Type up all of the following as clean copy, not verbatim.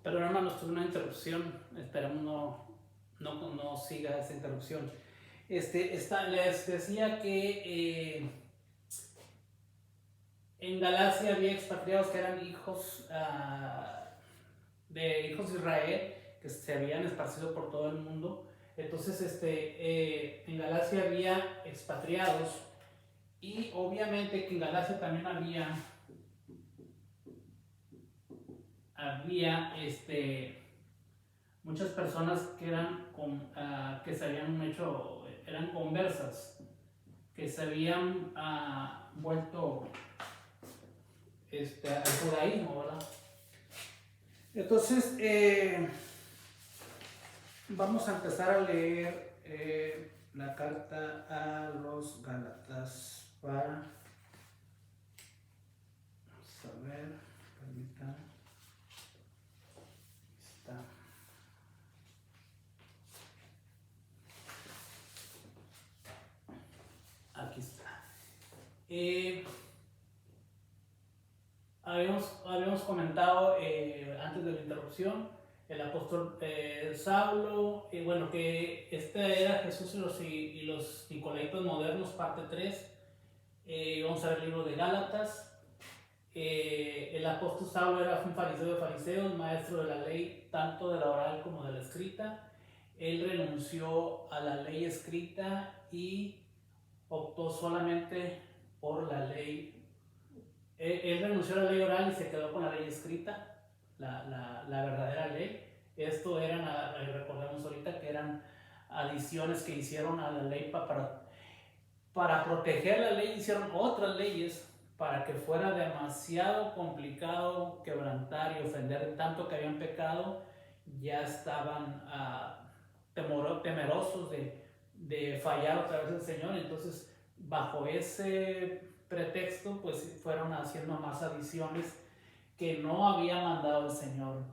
Perdón, hermanos, tuve una interrupción. Esperemos no siga esa interrupción. Les decía que en Galacia había expatriados que eran hijos de hijos de Israel que se habían esparcido por todo el mundo. Entonces, en Galacia había expatriados y obviamente que en Galacia también había muchas personas que que se habían hecho, eran conversas, que se habían vuelto al judaísmo, ¿verdad? Entonces, vamos a empezar a leer la carta a los Gálatas para... Vamos a ver, permítanme. Está. Aquí está. Habíamos comentado antes de la interrupción el apóstol Saulo, bueno, que este era Jesús y los Nicolaitas modernos, parte 3. Vamos a ver el libro de Gálatas. El apóstol Saulo era un fariseo de fariseos, maestro de la ley, tanto de la oral como de la escrita. Él renunció a la ley escrita y optó solamente por la ley. Él renunció a la ley oral y se quedó con la ley escrita, la verdadera ley. Esto eran, recordemos ahorita, que eran adiciones que hicieron a la ley para proteger la ley. Hicieron otras leyes para que fuera demasiado complicado quebrantar y ofender tanto que habían pecado. Ya estaban temerosos de fallar otra vez el Señor. Entonces, bajo ese pretexto, pues fueron haciendo más adiciones que no había mandado el Señor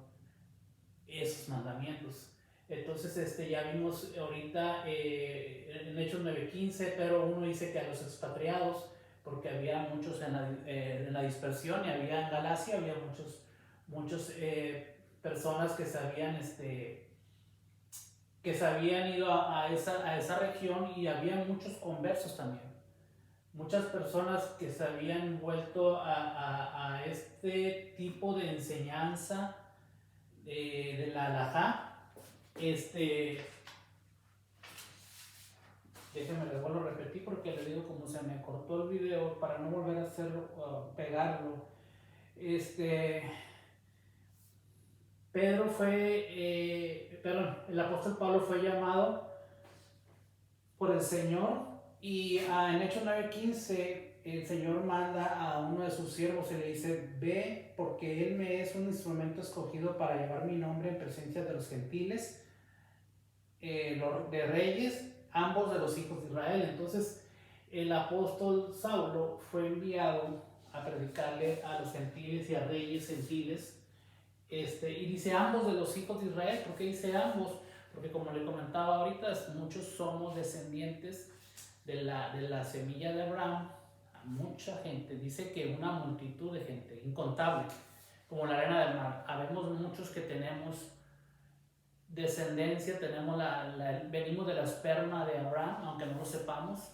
esos mandamientos. Entonces, ya vimos ahorita en Hechos 9:15, pero uno dice que a los expatriados, porque había muchos en la dispersión, y había en Galacia, había muchos personas que se habían ido a esa región, y había muchos conversos también. Muchas personas que se habían vuelto a este tipo de enseñanza de la halajá. Déjenme les vuelvo a repetir porque les digo, como se me cortó el video, para no volver a hacerlo, pegarlo. El apóstol Pablo fue llamado por el Señor, y en Hechos 9:15 el Señor manda a uno de sus siervos y le dice: ve, porque él me es un instrumento escogido para llevar mi nombre en presencia de los gentiles, de reyes, ambos de los hijos de Israel. Entonces el apóstol Saulo fue enviado a predicarle a los gentiles y a reyes gentiles, y dice ambos de los hijos de Israel. ¿Por qué dice ambos? Porque, como le comentaba ahorita, muchos somos descendientes de la semilla de Abraham. Mucha gente, dice que una multitud de gente, incontable, como la arena del mar. Habemos muchos que tenemos descendencia, venimos de la esperma de Abraham, aunque no lo sepamos.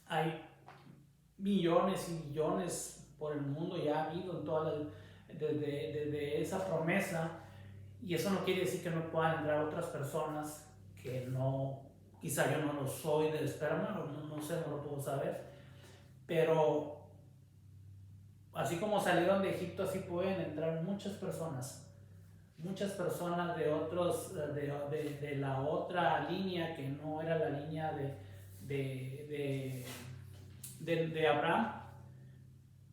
Hay millones y millones por el mundo, ya ha habido desde esa promesa. Y eso no quiere decir que no puedan entrar otras personas que no, quizá yo no lo soy de esperma, no sé, no lo puedo saber. Pero así como salieron de Egipto, así pueden entrar muchas personas de otros, de la otra línea que no era la línea de Abraham.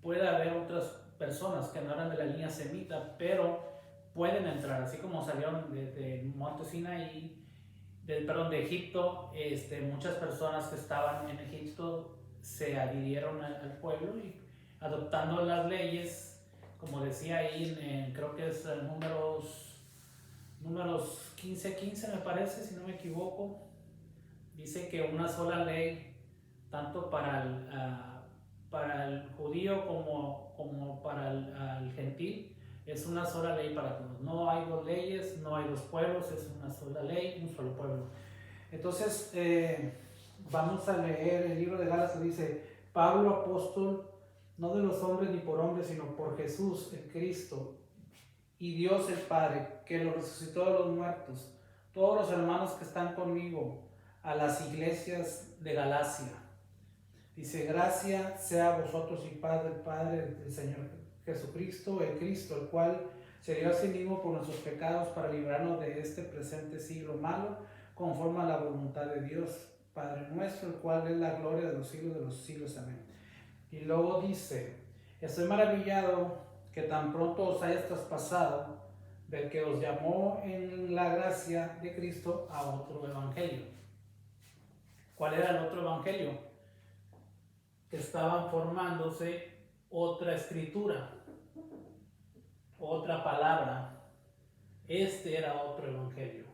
Puede haber otras personas que no eran de la línea semita, pero pueden entrar, así como salieron de Monte Sinaí, de Egipto. Muchas personas que estaban en Egipto se adhirieron al pueblo, y adoptando las leyes, como decía ahí, creo que es números 15:15 me parece, si no me equivoco. Dice que una sola ley, tanto para el judío como para el gentil, Es una sola ley para todos. No hay dos leyes, no hay dos pueblos, es una sola ley, un solo pueblo. Entonces, vamos a leer el libro de Gálatas. Dice: Pablo, apóstol, no de los hombres ni por hombres, sino por Jesús, el Cristo, y Dios el Padre, que lo resucitó de los muertos. Todos los hermanos que están conmigo, a las iglesias de Galacia. Dice: gracia sea a vosotros y paz del Padre del Señor Jesucristo, el Cristo, el cual se dio a sí mismo por nuestros pecados para librarnos de este presente siglo malo, conforme a la voluntad de Dios, Padre nuestro, el cual es la gloria de los siglos. Amén. Y luego dice: estoy maravillado que tan pronto os hayas traspasado del que os llamó en la gracia de Cristo a otro evangelio. ¿Cuál era el otro evangelio? Que estaban formándose otra escritura, otra palabra. Este era otro evangelio.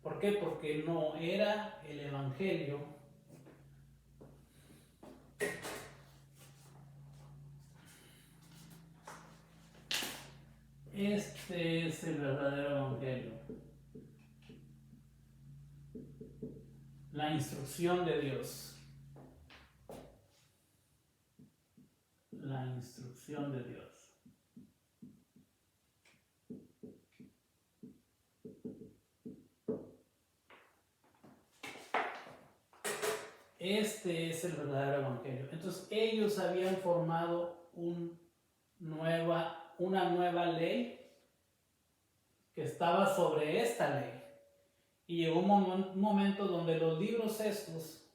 ¿Por qué? Porque no era el evangelio este es el verdadero evangelio. La instrucción de Dios. La instrucción de Dios. Este es el verdadero evangelio. Entonces ellos habían formado una nueva ley que estaba sobre esta ley. Y llegó un momento donde los libros estos,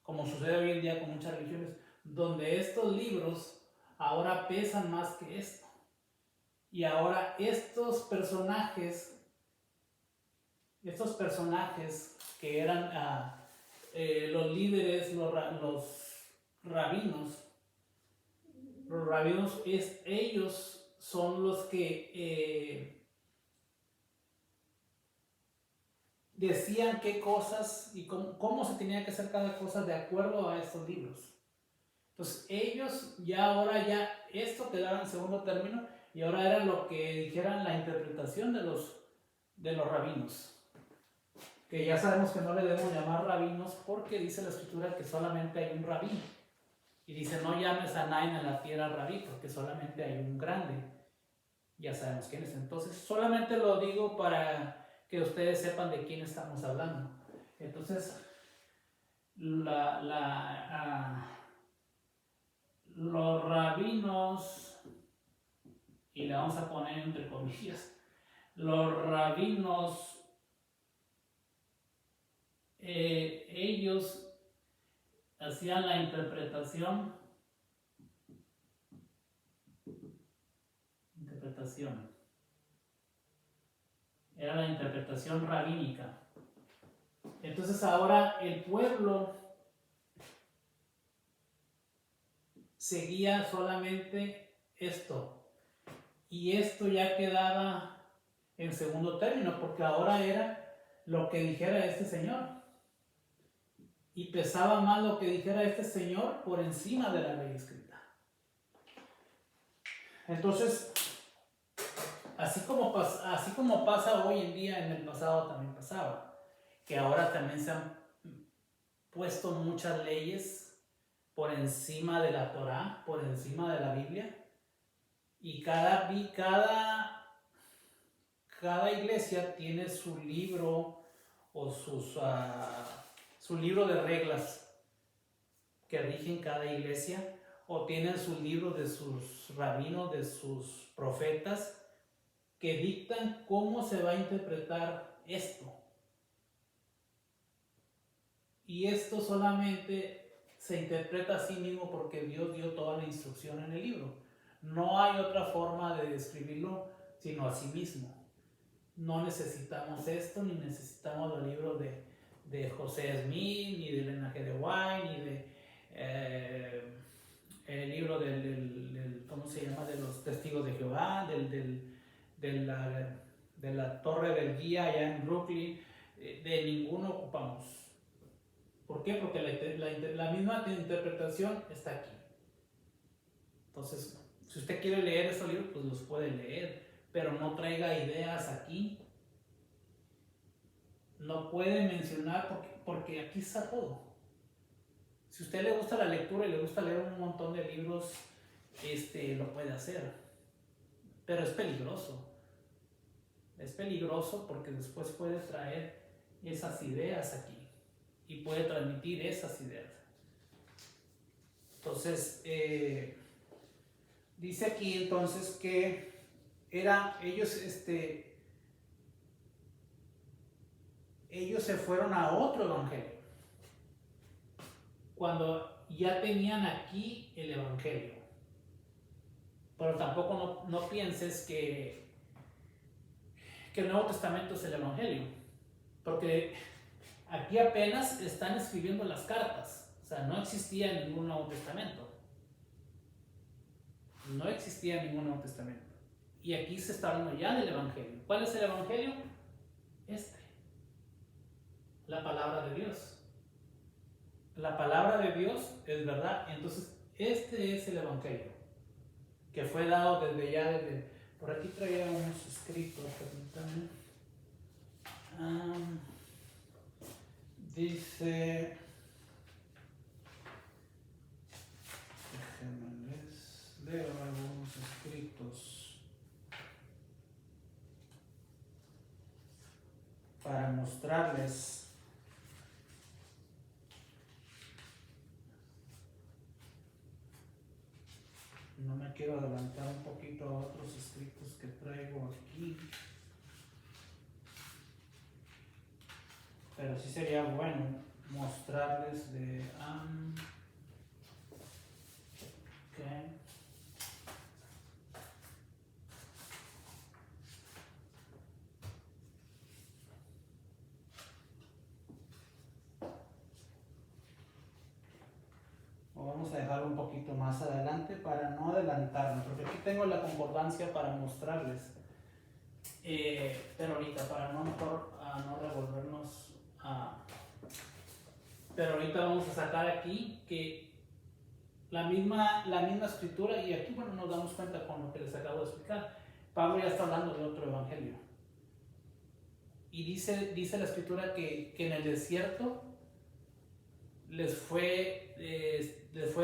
como sucede hoy en día con muchas religiones, donde estos libros ahora pesan más que esto. Y ahora estos personajes que eran los líderes, los rabinos, ellos son los que decían qué cosas y cómo se tenía que hacer cada cosa de acuerdo a estos libros. Entonces ellos esto quedaba en segundo término, y ahora era lo que dijeran la interpretación de los rabinos. Que ya sabemos que no le debemos llamar rabinos porque dice la escritura que solamente hay un rabino. Y dice: no llames a nadie en la tierra rabí, porque solamente hay un grande. Ya sabemos quién es. Entonces solamente lo digo para que ustedes sepan de quién estamos hablando. Entonces los rabinos, y le vamos a poner entre comillas, los rabinos, ellos hacían la interpretación, era la interpretación rabínica. Entonces ahora el pueblo seguía solamente esto, y esto ya quedaba en segundo término, porque ahora era lo que dijera este señor, y pesaba más lo que dijera este señor por encima de la ley escrita. Entonces, así como pasa hoy en día, en el pasado también pasaba, que ahora también se han puesto muchas leyes por encima de la Torá, por encima de la Biblia, y cada iglesia tiene su libro o su libro de reglas que rigen cada iglesia, o tienen su libro de sus rabinos, de sus profetas, que dictan cómo se va a interpretar esto. Y esto solamente se interpreta a sí mismo porque Dios dio toda la instrucción en el libro. No hay otra forma de describirlo sino a sí mismo. No necesitamos esto, ni necesitamos los libros de José Smith, ni de Elena G. de White, ni de el libro del ¿cómo se llama? De los testigos de Jehová, de la torre del guía allá en Brooklyn. De ninguno ocupamos. ¿Por qué? Porque la misma interpretación está aquí. Entonces, si usted quiere leer esos libros, pues los puede leer. pero no traiga ideas aquí. No puede mencionar porque aquí está todo. Si a usted le gusta la lectura y le gusta leer un montón de libros, lo puede hacer. Pero es peligroso. Es peligroso porque después puede traer esas ideas aquí y puede transmitir esas ideas. Entonces, dice aquí entonces que ellos se fueron a otro evangelio cuando ya tenían aquí el evangelio. Pero tampoco no pienses que el Nuevo Testamento es el evangelio, porque aquí apenas están escribiendo las cartas. O sea, no existía ningún Nuevo Testamento. No existía ningún Nuevo Testamento. Y aquí se está hablando ya del evangelio. ¿Cuál es el evangelio? La palabra de Dios. La palabra de Dios es verdad. Entonces, este es el evangelio que fue dado desde por aquí traía unos escritos, permítanme. Dice, déjenme les leo algunos escritos para mostrarles. No me quiero adelantar un poquito a otros escritos que traigo aquí, pero sí sería bueno mostrarles de okay. Vamos a dejarlo un poquito más adelante para no adelantarnos, porque aquí tengo la concordancia para mostrarles, pero ahorita para no revolvernos pero ahorita vamos a sacar aquí que la misma escritura, y aquí bueno nos damos cuenta con lo que les acabo de explicar. Pablo ya está hablando de otro evangelio y dice la escritura que en el desierto les fue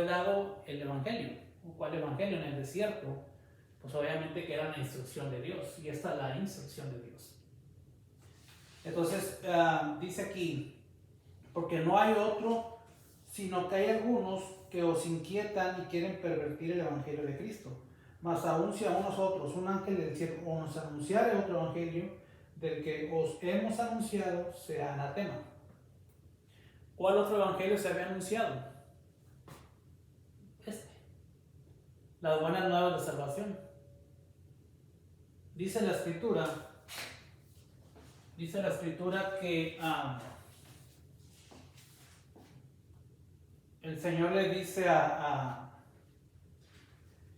dado el evangelio. ¿Cuál evangelio? En el desierto, pues obviamente que era la instrucción de Dios, y esta es la instrucción de Dios. Entonces dice aquí, porque no hay otro, sino que hay algunos que os inquietan y quieren pervertir el evangelio de Cristo. Mas aún si a nosotros un ángel del cielo o nos anunciare otro evangelio del que os hemos anunciado, sea anatema. ¿Cuál otro evangelio se había anunciado? Las buenas nuevas de salvación. Dice la escritura que el Señor le dice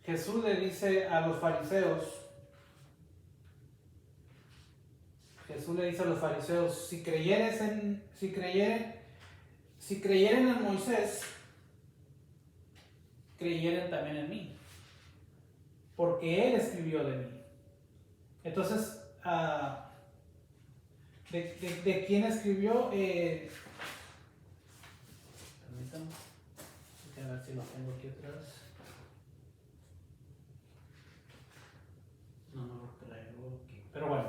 Jesús le dice a los fariseos, si creyeren en Moisés, creyeren también en mí, porque él escribió de mí. Entonces, ¿de quién escribió? Permítanme, a ver si lo tengo aquí atrás. No lo traigo aquí. Pero bueno,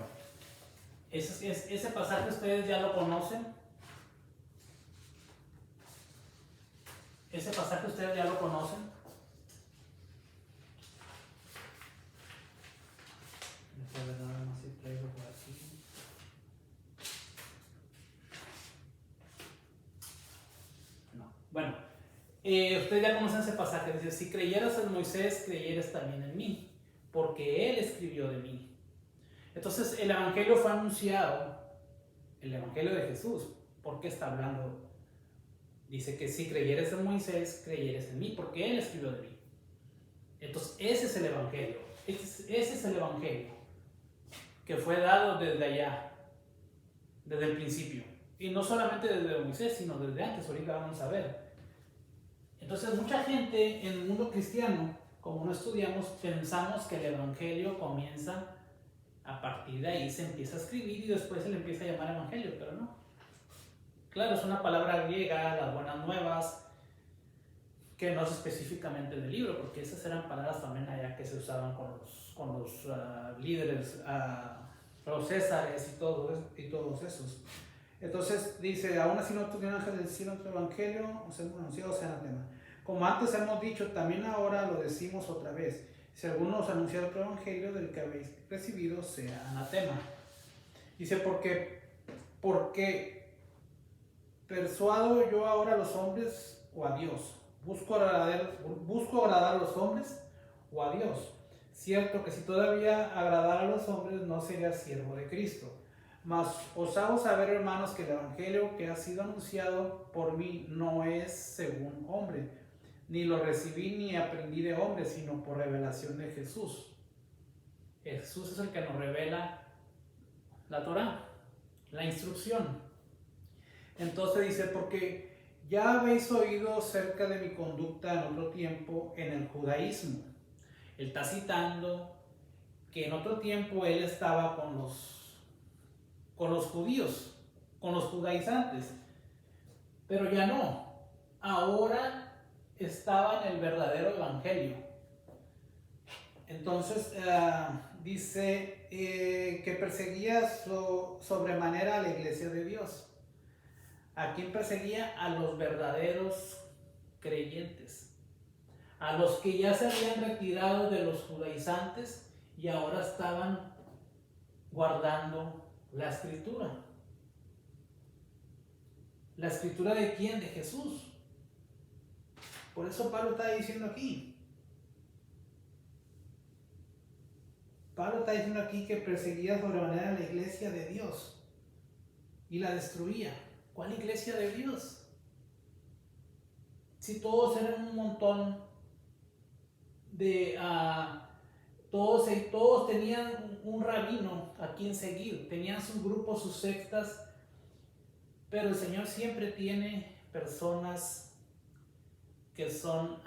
ese pasaje ustedes ya lo conocen. Ese pasaje ustedes ya lo conocen. Nada más si traigo por aquí. No. Bueno, ustedes ya conocen ese pasaje. Dice, si creyeras en Moisés, creyeras también en mí, porque él escribió de mí. Entonces el evangelio fue anunciado, el evangelio de Jesús. ¿Por qué está hablando? Dice que si creyeres en Moisés, creyeres en mí, porque él escribió de mí. Entonces ese es el evangelio. Ese es el evangelio que fue dado desde allá, desde el principio. Y no solamente desde Moisés, sino desde antes. Ahorita vamos a ver. Entonces mucha gente en el mundo cristiano, como no estudiamos, pensamos que el evangelio comienza a partir de ahí se empieza a escribir y después se le empieza a llamar evangelio, pero no. Claro, es una palabra griega, las buenas nuevas, que no es específicamente del libro, porque esas eran palabras también allá que se usaban con los líderes, los césares y todos esos. Entonces dice, aún así no tuve un ángel del cielo otro evangelio, o sea, anunciado sea anatema. Como antes hemos dicho, también ahora lo decimos otra vez. Si alguno os anuncia otro evangelio del que habéis recibido, sea anatema. Dice, porque persuado yo ahora a los hombres o a Dios. Busco agradar a los hombres o a Dios. Cierto que si todavía agradara a los hombres, no sería siervo de Cristo. Mas os hago saber, hermanos, que el evangelio que ha sido anunciado por mí no es según hombre, ni lo recibí ni aprendí de hombre, sino por revelación de Jesús. Jesús es el que nos revela la Torá, la instrucción. Entonces dice, porque ya habéis oído acerca de mi conducta en otro tiempo en el judaísmo. Él está citando que en otro tiempo él estaba con los judíos, con los judaizantes, pero ya no. Ahora estaba en el verdadero evangelio. Entonces dice que perseguía sobremanera a la iglesia de Dios. ¿A quién perseguía? A los verdaderos creyentes, a los que ya se habían retirado de los judaizantes y ahora estaban guardando la escritura. ¿La escritura de quién? De Jesús. Por eso Pablo está diciendo aquí. Pablo está diciendo aquí que perseguía sobremanera la iglesia de Dios y la destruía. ¿Cuál iglesia de Dios? Si todos eran un montón de... todos tenían un rabino a quien seguir, tenían sus grupos, sus sectas, pero el Señor siempre tiene personas que son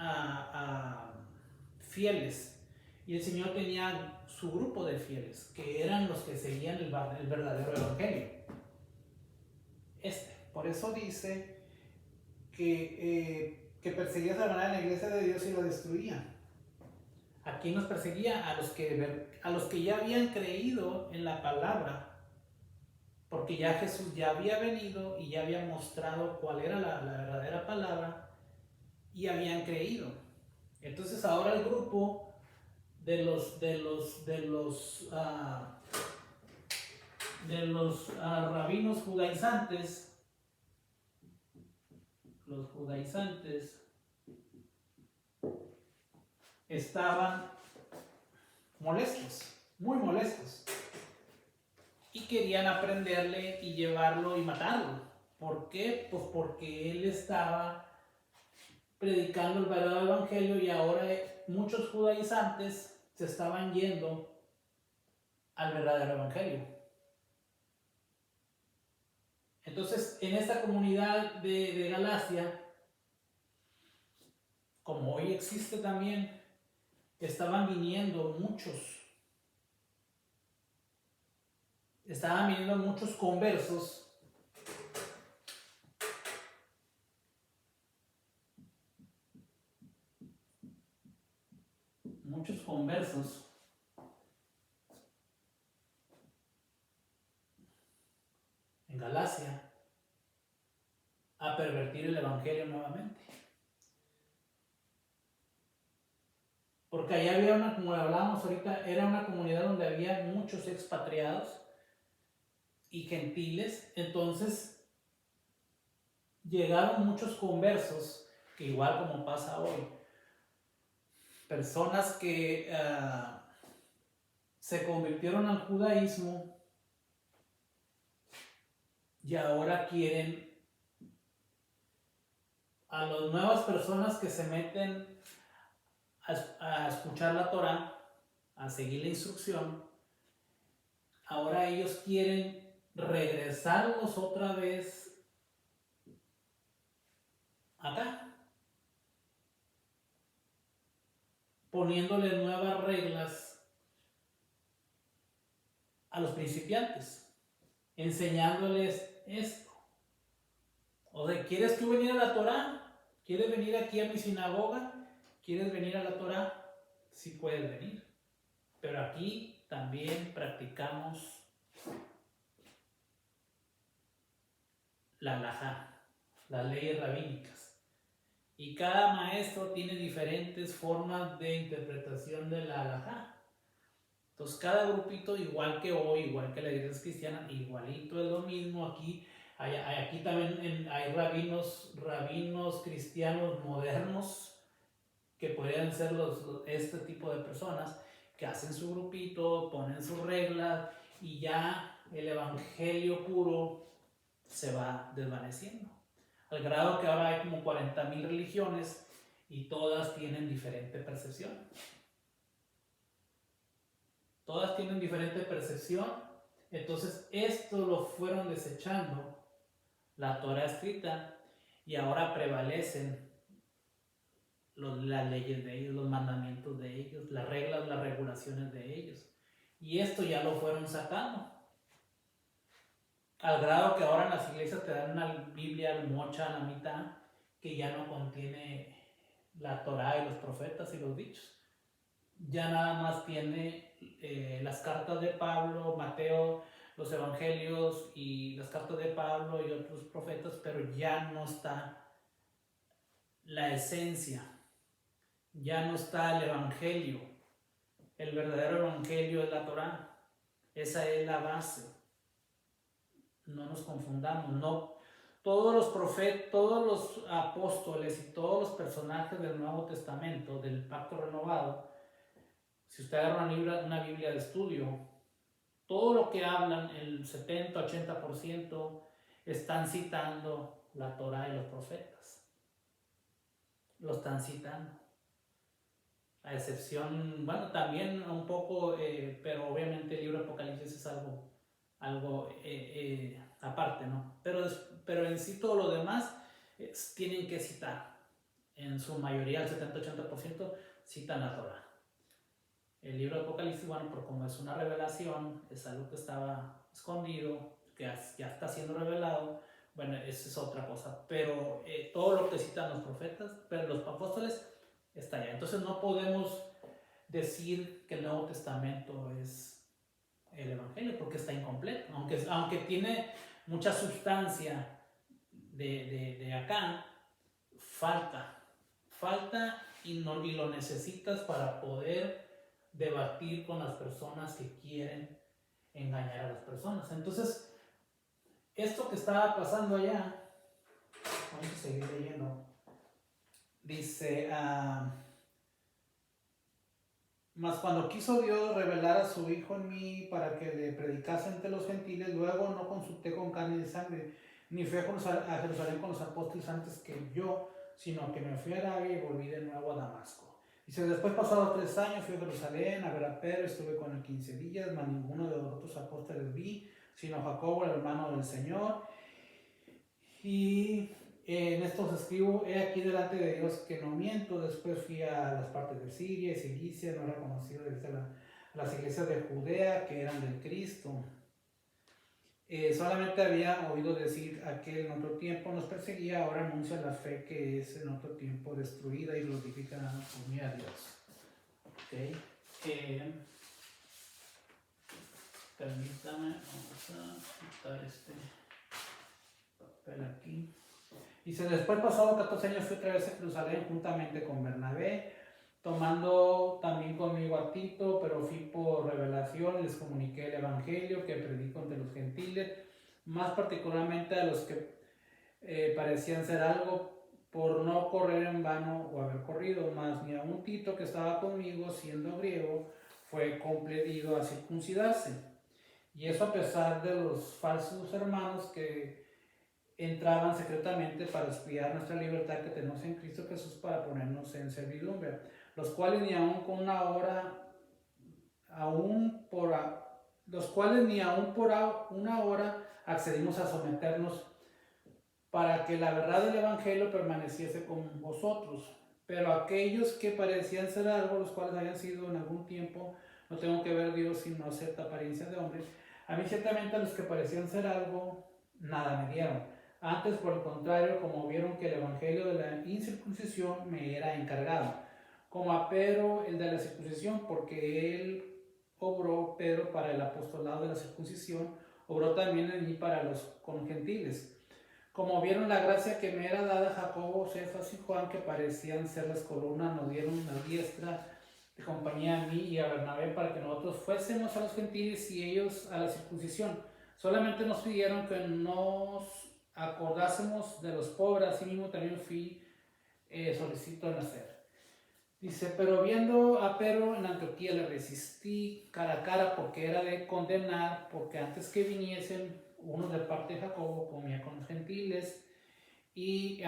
fieles, y el Señor tenía su grupo de fieles, que eran los que seguían el verdadero evangelio. Por eso dice que perseguía a la iglesia de Dios y la destruía. ¿A quién nos perseguía? A los que ya habían creído en la palabra, porque ya Jesús ya había venido y ya había mostrado cuál era la verdadera palabra y habían creído. Entonces ahora el grupo de los rabinos judaizantes, los judaizantes estaban molestos, muy molestos, y querían aprenderle y llevarlo y matarlo. ¿Por qué? Pues porque él estaba predicando el verdadero evangelio y ahora muchos judaizantes se estaban yendo al verdadero evangelio. Entonces, en esta comunidad de Galacia, como hoy existe también, estaban viniendo muchos conversos en Galacia a pervertir el evangelio nuevamente. Porque allá había como hablábamos ahorita, era una comunidad donde había muchos expatriados y gentiles. Entonces llegaron muchos conversos, que igual como pasa hoy, personas que se convirtieron al judaísmo y ahora quieren a las nuevas personas que se meten a escuchar la Torá, a seguir la instrucción. Ahora ellos quieren regresarlos otra vez acá, poniéndole nuevas reglas a los principiantes, enseñándoles esto. O sea, ¿quieres tú venir a la Torá? ¿Quieres venir aquí a mi sinagoga? ¿Quieres venir a la Torá? Sí puedes venir. Pero aquí también practicamos la halajá, las leyes rabínicas. Y cada maestro tiene diferentes formas de interpretación de la halajá. Entonces cada grupito, igual que hoy, igual que la iglesia cristiana, igualito es lo mismo. Aquí también hay rabinos cristianos modernos que podrían ser este tipo de personas que hacen su grupito, ponen sus reglas y ya el evangelio puro se va desvaneciendo. Al grado que ahora hay como 40,000 religiones y todas tienen diferente percepción. Todas tienen diferente percepción. Entonces esto lo fueron desechando, la Torah escrita, y ahora prevalecen las leyes de ellos, los mandamientos de ellos, las reglas, las regulaciones de ellos. Y esto ya lo fueron sacando. Al grado que ahora en las iglesias te dan una Biblia mocha a la mitad que ya no contiene la Torah y los profetas y los dichos. Ya nada más tiene las cartas de Pablo, Mateo, los evangelios y las cartas de Pablo y otros profetas, pero ya no está la esencia, ya no está el evangelio. El verdadero evangelio es la Torah. Esa es la base. No nos confundamos, no. Todos los profetas, todos los apóstoles y todos los personajes del Nuevo Testamento, del Pacto Renovado, si usted agarra una Biblia de estudio, todo lo que hablan, el 70-80%, están citando la Torah y los profetas. Lo están citando. A excepción, bueno, también un poco, pero obviamente el libro de Apocalipsis es algo aparte, ¿no? Pero en sí todo lo demás tienen que citar. En su mayoría, el 70-80%, citan la Torah. El libro de Apocalipsis, bueno, por como es una revelación, es algo que estaba escondido, que ya está siendo revelado, bueno, eso es otra cosa. Pero todo lo que citan los profetas, pero los apóstoles, está allá. Entonces no podemos decir que el Nuevo Testamento es el Evangelio porque está incompleto, aunque tiene mucha sustancia de acá, falta y lo necesitas para poder debatir con las personas que quieren engañar a las personas. Entonces, esto que estaba pasando allá, vamos a seguir leyendo, dice, mas cuando quiso Dios revelar a su Hijo en mí para que le predicase entre los gentiles, luego no consulté con carne y sangre, ni fui a Jerusalén con los apóstoles antes que yo, sino que me fui a Arabia y volví de nuevo a Damasco. Dice, después pasados 3 años fui a Jerusalén a ver a Pedro, estuve con él 15 días, mas ninguno de los otros apóstoles vi, sino Jacobo, el hermano del Señor. Y en esto os escribo, he aquí delante de Dios que no miento. Después fui a las partes de Siria y Cilicia, no era conocido desde las iglesias de Judea que eran del Cristo. Solamente había oído decir aquel en otro tiempo nos perseguía, ahora anuncia la fe que es en otro tiempo destruida y glorifica por mí a Dios. Okay. Permítame, vamos a quitar este papel aquí. Dice, después pasado 14 años fui otra vez a Jerusalén juntamente con Bernabé, tomando también conmigo a Tito, pero fui por revelación, les comuniqué el evangelio que predico entre los gentiles, más particularmente a los que parecían ser algo, por no correr en vano o haber corrido, más ni a un Tito que estaba conmigo, siendo griego, fue compelido a circuncidarse. Y eso a pesar de los falsos hermanos que entraban secretamente para espiar nuestra libertad que tenemos en Cristo Jesús para ponernos en servidumbre, los cuales ni aun por una hora accedimos a someternos para que la verdad del evangelio permaneciese con vosotros. Pero aquellos que parecían ser algo, los cuales habían sido en algún tiempo no tengo que ver Dios sino acepta apariencia de hombre. A mí ciertamente a los que parecían ser algo, nada me dieron. Antes, por el contrario, como vieron que el evangelio de la incircuncisión me era encargado, como a Pedro el de la circuncisión, porque él obró, Pedro, para el apostolado de la circuncisión, obró también en mí para los congentiles. Como vieron la gracia que me era dada, Jacobo, Cefas y Juan, que parecían ser las columnas, nos dieron una diestra de compañía a mí y a Bernabé para que nosotros fuésemos a los gentiles y ellos a la circuncisión. Solamente nos pidieron que nos acordásemos de los pobres, así mismo también fui solicito nacer. Dice, pero viendo a Pedro en Antioquía le resistí cara a cara porque era de condenar, porque antes que viniesen uno de parte de Jacobo comía con los gentiles y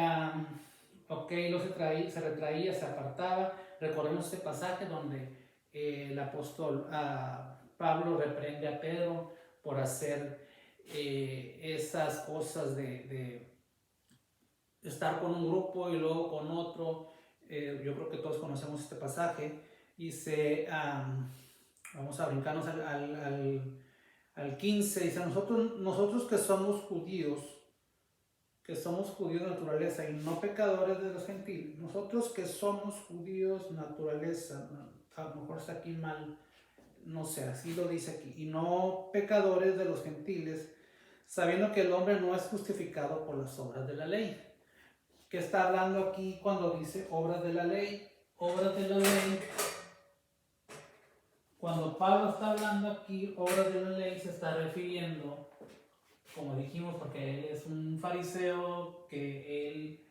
se retraía, se apartaba. Recordemos este pasaje donde el apóstol Pablo reprende a Pedro por hacer esas cosas de estar con un grupo y luego con otro. Yo creo que todos conocemos este pasaje. Dice, vamos a brincarnos al 15, dice, nosotros que somos judíos de naturaleza y no pecadores de los gentiles, nosotros que somos judíos naturaleza, a lo mejor está aquí mal, no sé, así lo dice aquí, y no pecadores de los gentiles, sabiendo que el hombre no es justificado por las obras de la ley. ¿Qué está hablando aquí cuando dice obras de la ley? Obras de la ley. Cuando Pablo está hablando aquí, obras de la ley, se está refiriendo, como dijimos, porque él es un fariseo, que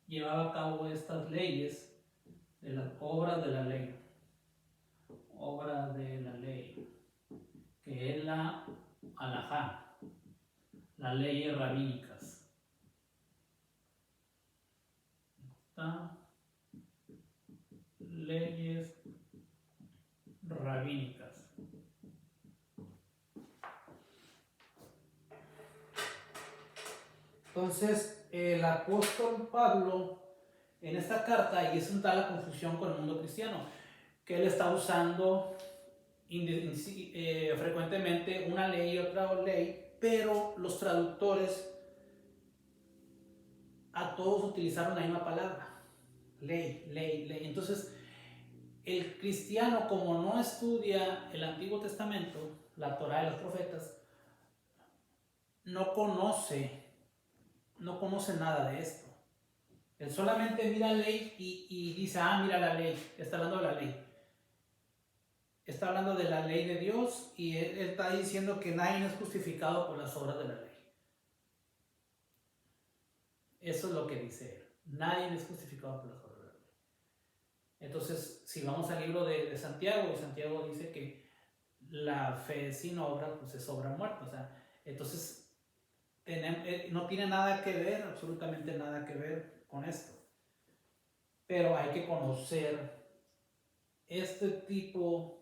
llevaba a cabo estas leyes, de las obras de la ley. Obras de la ley, que es la halajá, las leyes rabínicas. Leyes rabínicas. Entonces, el apóstol Pablo, en esta carta, y es un tal la confusión con el mundo cristiano, que él está usando frecuentemente una ley y otra ley, pero los traductores a todos utilizaron la misma palabra, ley, ley, ley. Entonces, el cristiano, como no estudia el Antiguo Testamento, la Torá y los profetas, no conoce nada de esto. Él solamente mira la ley y dice, mira la ley, está hablando de la ley. Está hablando de la ley de Dios y él está diciendo que nadie es justificado por las obras de la ley. Eso es lo que dice él. Nadie es justificado por las obras de la ley. Entonces, si vamos al libro de Santiago, Santiago dice que la fe sin obra pues es obra muerta. O sea, entonces no tiene nada que ver, absolutamente nada que ver con esto. Pero hay que conocer este tipo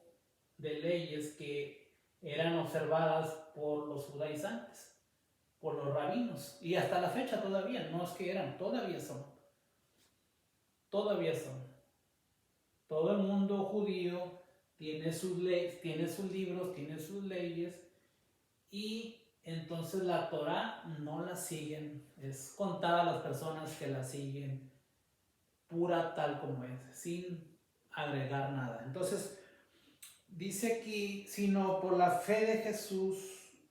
de leyes que eran observadas por los judaizantes, por los rabinos, y hasta la fecha todavía, no es que eran, todavía son. Todo el mundo judío tiene sus leyes, tiene sus libros, tiene sus leyes, y entonces la Torá no la siguen, es contada las personas que la siguen pura tal como es, sin agregar nada. Entonces, dice aquí, sino por la fe de Jesús,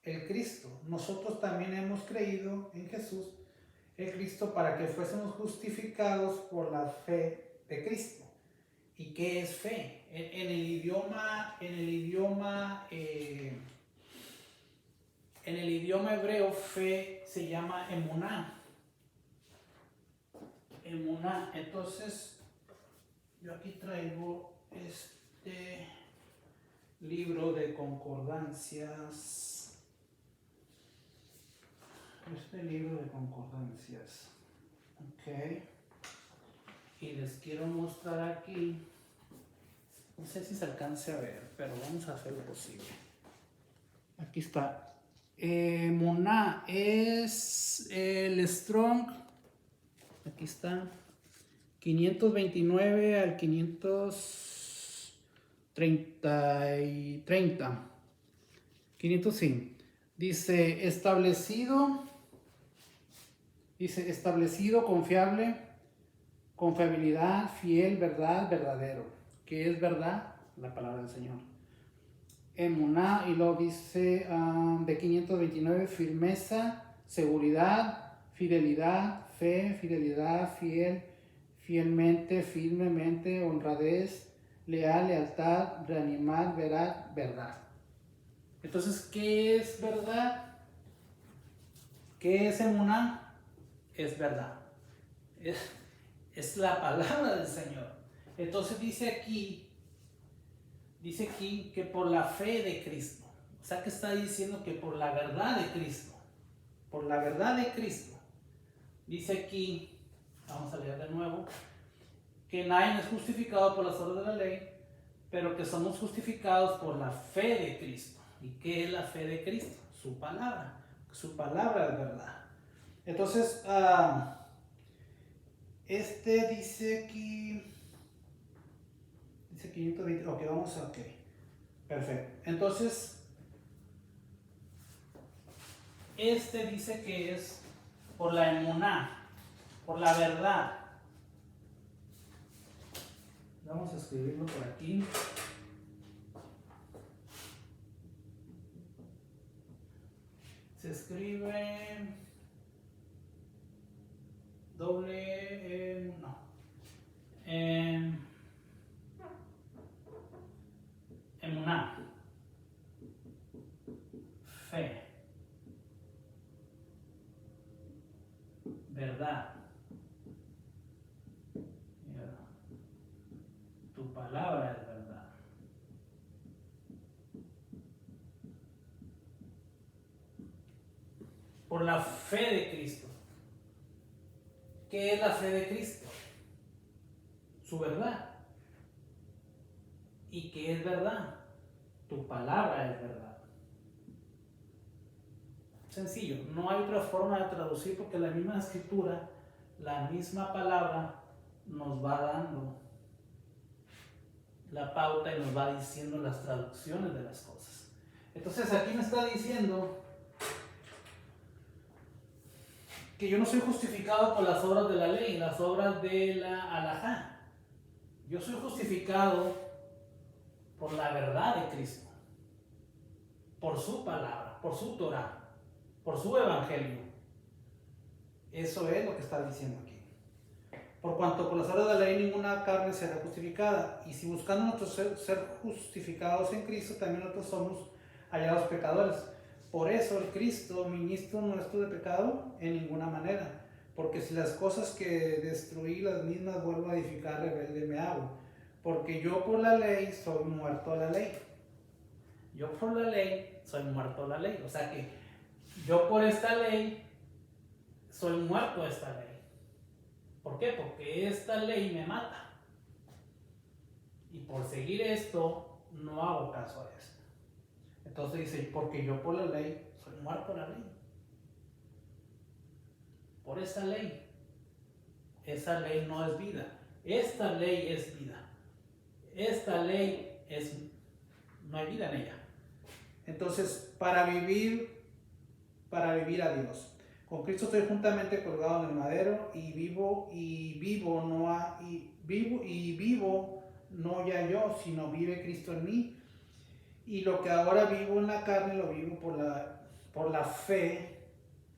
el Cristo. Nosotros también hemos creído en Jesús, el Cristo, para que fuésemos justificados por la fe de Cristo. ¿Y qué es fe? En el idioma hebreo, fe se llama emuná. Emuná. Entonces, yo aquí traigo este libro de concordancias. Ok. Y les quiero mostrar aquí. No sé si se alcance a ver, pero vamos a hacer lo posible. Aquí está. Moná es el Strong. Aquí está. 529 al 530. 500, sí. Dice establecido, confiable, confiabilidad, fiel, verdad, verdadero. ¿Qué es verdad? La palabra del Señor. Emuná, y luego dice de 529, firmeza, seguridad, fidelidad, fe, fidelidad, fiel, fielmente, firmemente, honradez, leal, lealtad, reanimar, veraz, verdad. Entonces, ¿qué es verdad? ¿Qué es emuná? Es verdad. Es la palabra del Señor. Entonces dice aquí que por la fe de Cristo. O sea que está diciendo que por la verdad de Cristo. Por la verdad de Cristo. Dice aquí, vamos a leer de nuevo, que nadie es justificado por las obras de la ley, pero que somos justificados por la fe de Cristo. ¿Y qué es la fe de Cristo? Su palabra. Su palabra es verdad. Entonces, dice aquí, dice 520, ok, vamos a, ok, perfecto. Entonces, dice que es por la emuná, por la verdad. Vamos a escribirlo por aquí. Se escribe doble, no. Emuná. Fe. Verdad. Tu palabra es verdad. Por la fe de Cristo. ¿Qué es la fe de Cristo? Su verdad. ¿Y qué es verdad? Tu palabra es verdad. Sencillo, no hay otra forma de traducir porque la misma escritura, la misma palabra nos va dando la pauta y nos va diciendo las traducciones de las cosas. Entonces aquí me está diciendo que yo no soy justificado por las obras de la ley, las obras de la halajá. Yo soy justificado por la verdad de Cristo, por su palabra, por su Torah, por su evangelio. Eso es lo que está diciendo aquí. Por cuanto por las obras de la ley ninguna carne será justificada, y si buscando nosotros ser justificados en Cristo, también nosotros somos hallados pecadores. Por eso el Cristo, ministro nuestro de pecado, en ninguna manera. Porque si las cosas que destruí, las mismas vuelvo a edificar, rebelde me hago. Porque yo por la ley soy muerto a la ley. Yo por la ley soy muerto a la ley. O sea que yo por esta ley soy muerto a esta ley. ¿Por qué? Porque esta ley me mata. Y por seguir esto, no hago caso a esto. Entonces dice, porque yo por la ley soy muerto a la ley. Por esa ley. Esa ley no es vida. Esta ley es vida. Esta ley no hay vida en ella. Entonces, para vivir a Dios. Con Cristo estoy juntamente colgado en el madero y vivo no ya yo, sino vive Cristo en mí. Y lo que ahora vivo en la carne lo vivo por la fe.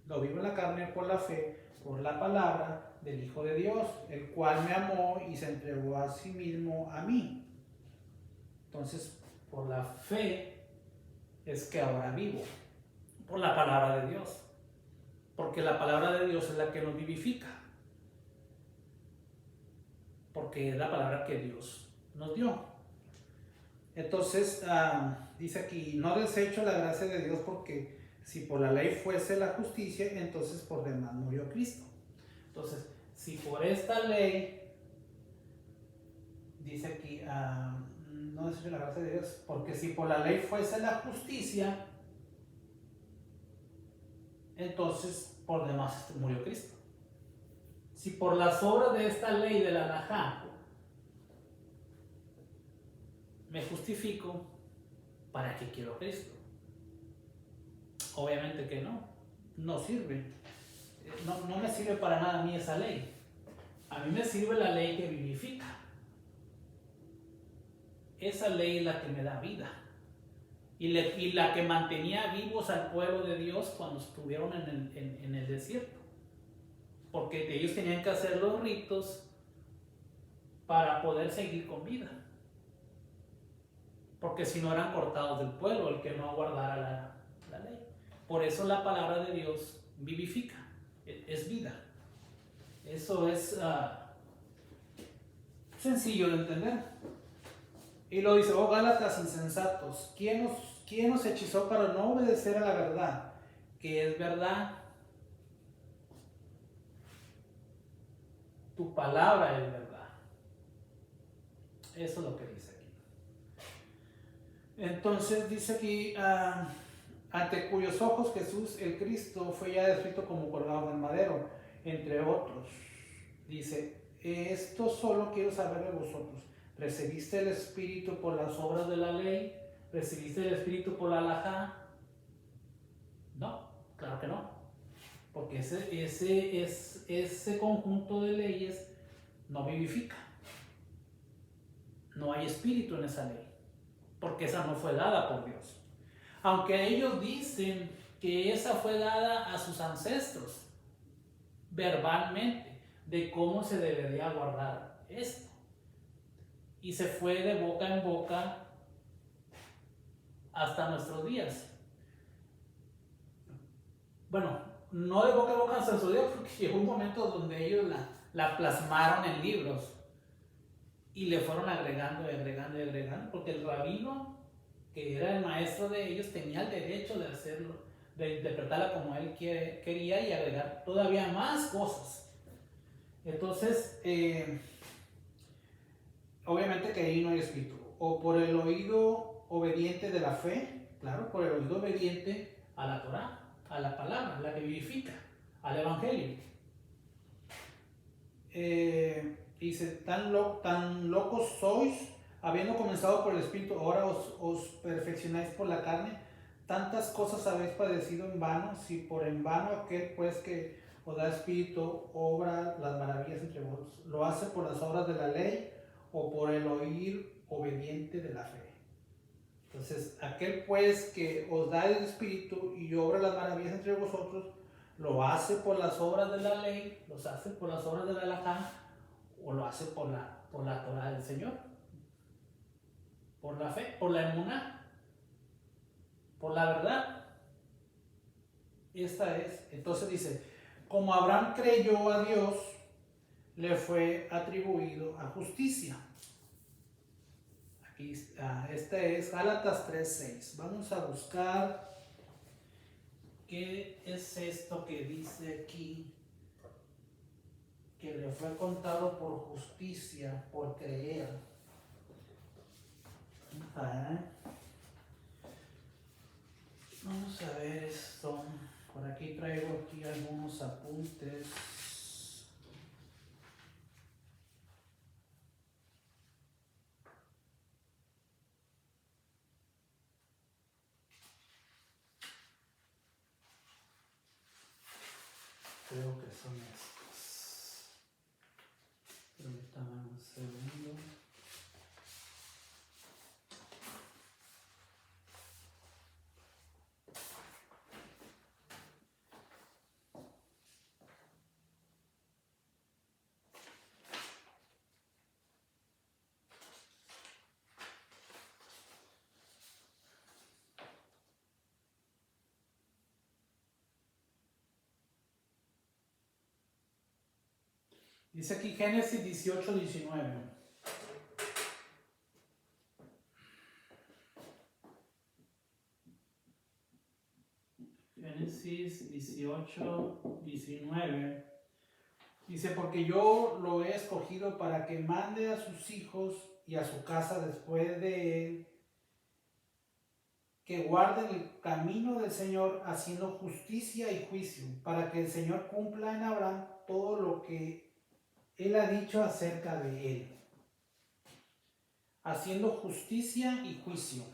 Lo vivo en la carne por la fe, por la palabra del Hijo de Dios, el cual me amó y se entregó a sí mismo a mí. Entonces, por la fe es que ahora vivo, por la palabra de Dios. Porque la palabra de Dios es la que nos vivifica. Porque es la palabra que Dios nos dio. Entonces, dice aquí, no desecho la gracia de Dios porque si por la ley fuese la justicia, entonces por demás murió Cristo. Entonces, si por esta ley, dice aquí, no desecho la gracia de Dios, porque si por la ley fuese la justicia, entonces por demás murió Cristo. si por las obras de esta ley de la halajá me justifico, ¿para qué quiero Cristo? Obviamente que no sirve. No me sirve para nada a mí esa ley. A mí me sirve la ley que vivifica. Esa ley es la que me da vida. Y la que mantenía vivos al pueblo de Dios cuando estuvieron en el desierto. Porque ellos tenían que hacer los ritos para poder seguir con vida. Porque si no eran cortados del pueblo, el que no aguardara la ley. Por eso la palabra de Dios vivifica, es vida. Eso es sencillo de entender. Y lo dice, oh Gálatas insensatos, ¿quién nos hechizó para no obedecer a la verdad? Que es verdad. Tu palabra es verdad. Eso es lo que dice aquí. Entonces dice aquí, ante cuyos ojos Jesús el Cristo fue ya descrito como colgado en el madero, entre otros. Dice, esto solo quiero saber de vosotros. ¿Recibiste el Espíritu por las obras de la ley? ¿Recibiste el Espíritu por la halajá? No, claro que no. Porque ese conjunto de leyes no vivifica. No hay espíritu en esa ley. Porque esa no fue dada por Dios. Aunque ellos dicen que esa fue dada a sus ancestros, verbalmente, de cómo se debería guardar esto. Y se fue de boca en boca hasta nuestros días. Bueno, no de boca en boca hasta nuestros días, porque llegó un momento donde ellos la plasmaron en libros y le fueron agregando, porque el rabino, que era el maestro de ellos, tenía el derecho de hacerlo, de interpretarla como él quería y agregar todavía más cosas. Entonces, obviamente que ahí no hay espíritu. O por el oído obediente de la fe, claro, por el oído obediente a la Torah, a la palabra, la que vivifica, al evangelio. Dice, tan locos sois, habiendo comenzado por el espíritu, ahora os perfeccionáis por la carne. Tantas cosas habéis padecido en vano, si por en vano aquel pues que os da espíritu obra las maravillas entre vosotros. ¿Lo hace por las obras de la ley o por el oír obediente de la fe? Entonces, aquel pues que os da el espíritu y obra las maravillas entre vosotros, ¿lo hace por las obras de la ley? ¿Los hace por las obras de la halajá? ¿O lo hace por la Torah del Señor? ¿Por la fe? ¿Por la emuná? ¿Por la verdad? Esta es. Entonces dice, como Abraham creyó a Dios, le fue atribuido a justicia. Aquí, este es Gálatas 3:6. Vamos a buscar qué es esto que dice aquí, que le fue contado por justicia, por creer. Vamos a ver esto. Por aquí traigo aquí algunos apuntes. Creo que son estos. Permítanme un segundo. Dice aquí Génesis 18:19. Génesis 18:19. Dice, porque yo lo he escogido para que mande a sus hijos y a su casa después de él, que guarden el camino del Señor haciendo justicia y juicio, para que el Señor cumpla en Abraham todo lo que Él ha dicho acerca de Él, haciendo justicia y juicio.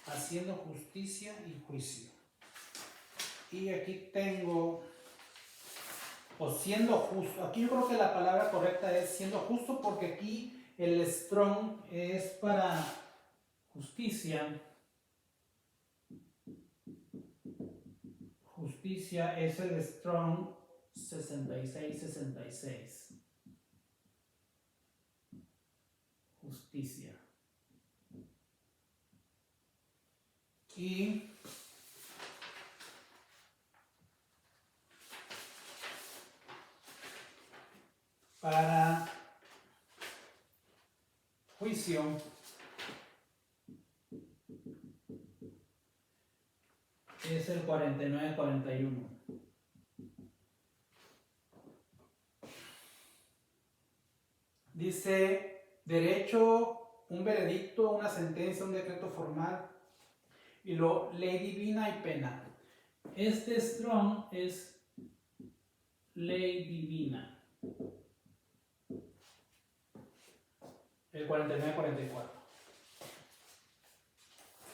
Haciendo justicia y juicio. Y aquí tengo, o siendo justo. Aquí yo creo que la palabra correcta es siendo justo, porque aquí el strong es para justicia. Justicia es el strong 6666. Justicia. Y para juicio es el 4941. Dice derecho, un veredicto, una sentencia, un decreto formal, y lo ley divina y pena. Este strong es ley divina. El 49-44.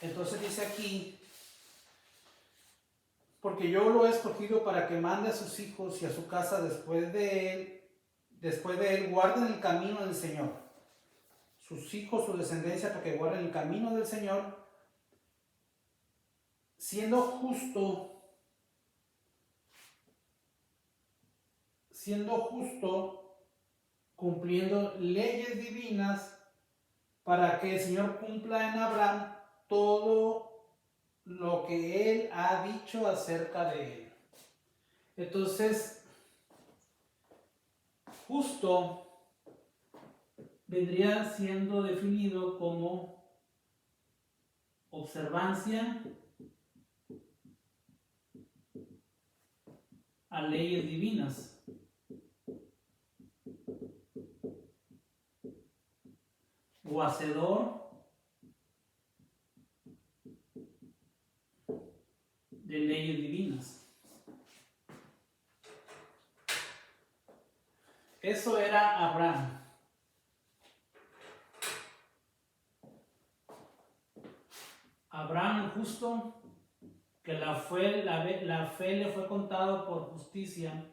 Entonces dice aquí, porque yo lo he escogido para que mande a sus hijos y a su casa después de él, guarden el camino del Señor. Sus hijos, su descendencia, para que guarden el camino del Señor, siendo justo, cumpliendo leyes divinas, para que el Señor cumpla en Abraham todo lo que Él ha dicho acerca de Él. Entonces, justo vendría siendo definido como observancia a leyes divinas. O hacedor de leyes divinas. Eso era Abraham. Abraham justo, que la fe le fue contado por justicia.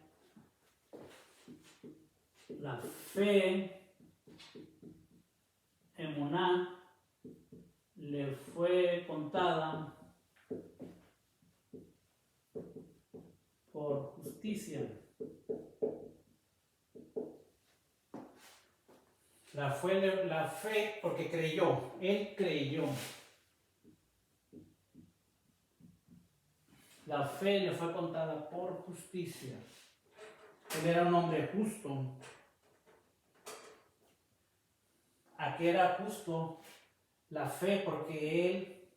La fe, emuná, le fue contada por justicia. La fe porque creyó, él creyó. La fe le fue contada por justicia. Él era un hombre justo. ¿A qué era justo? La fe, porque él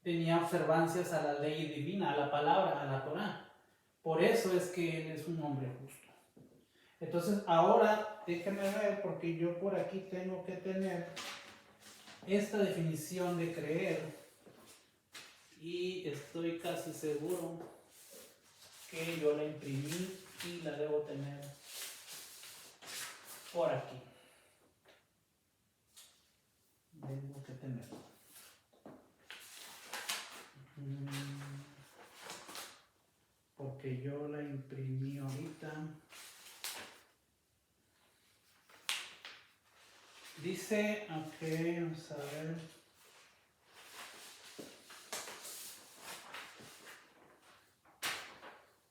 tenía observancias a la ley divina, a la palabra, a la Torá. Por eso es que él es un hombre justo. Entonces ahora déjenme ver, porque yo por aquí tengo que tener esta definición de creer, y estoy casi seguro que yo la imprimí y la debo tener por aquí. Debo que tenerla. Porque yo la imprimí ahorita. Dice, ok, vamos a ver.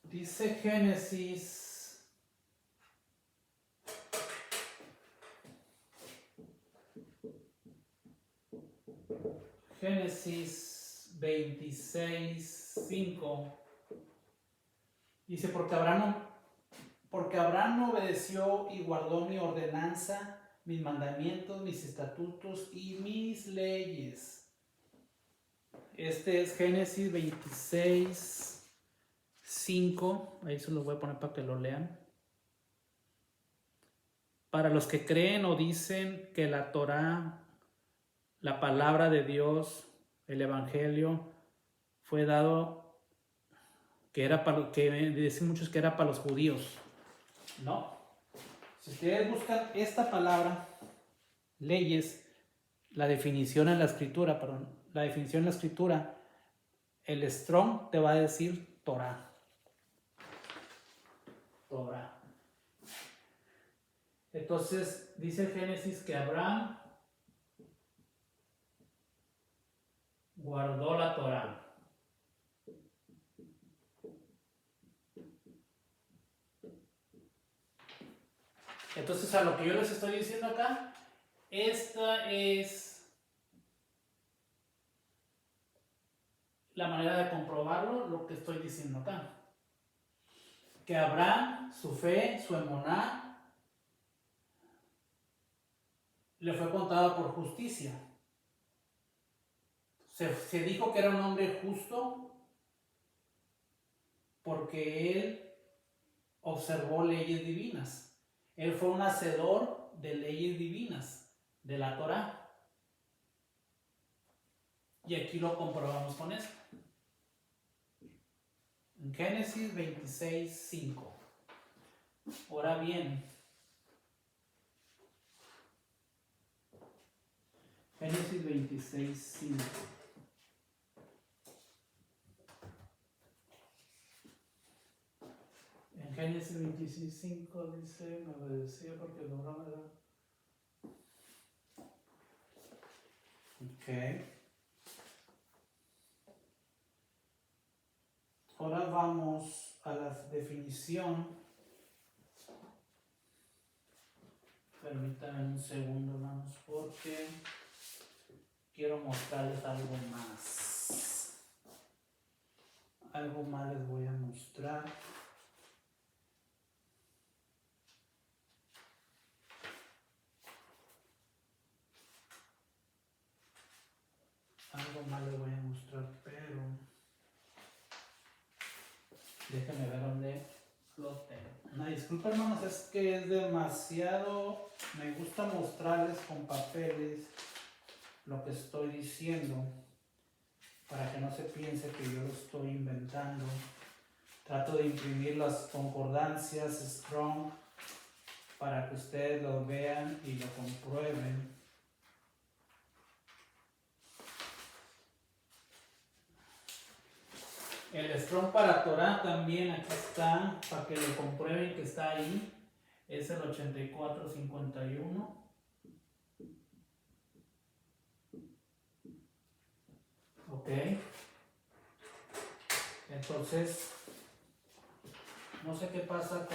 Dice Génesis 26:5. Dice, porque Abraham no obedeció y guardó mi ordenanza, mis mandamientos, mis estatutos y mis leyes. Este es Génesis 26:5. Ahí se los voy a poner para que lo lean. Para los que creen o dicen que la Torá, la palabra de Dios, el Evangelio, fue dado, que dicen muchos que era para los judíos. No. Si ustedes buscan esta palabra, leyes, la definición en la escritura, el Strong te va a decir Torah. Torah. Entonces dice Génesis que Abraham guardó la Torah. Entonces, a lo que yo les estoy diciendo acá, esta es la manera de comprobarlo, lo que estoy diciendo acá. Que Abraham, su fe, su emuná, le fue contada por justicia. Se dijo que era un hombre justo porque él observó leyes divinas. Él fue un hacedor de leyes divinas, de la Torá. Y aquí lo comprobamos con esto. En Génesis 26:5. Ahora bien, Génesis 26:5. En Génesis 26:5 dice, me obedecía porque no me da. Ok. Ahora vamos a la definición. Permítanme un segundo, hermanos, porque quiero mostrarles algo más. Algo más les voy a mostrar. Algo más les voy a mostrar, pero déjenme ver dónde lo tengo. No, disculpa, hermanos, es que es demasiado. Me gusta mostrarles con papeles lo que estoy diciendo para que no se piense que yo lo estoy inventando. Trato de imprimir las concordancias Strong para que ustedes lo vean y lo comprueben. El Strong para Torah también aquí está, para que lo comprueben que está ahí. Es el 8451. Ok. Entonces, no sé qué pasa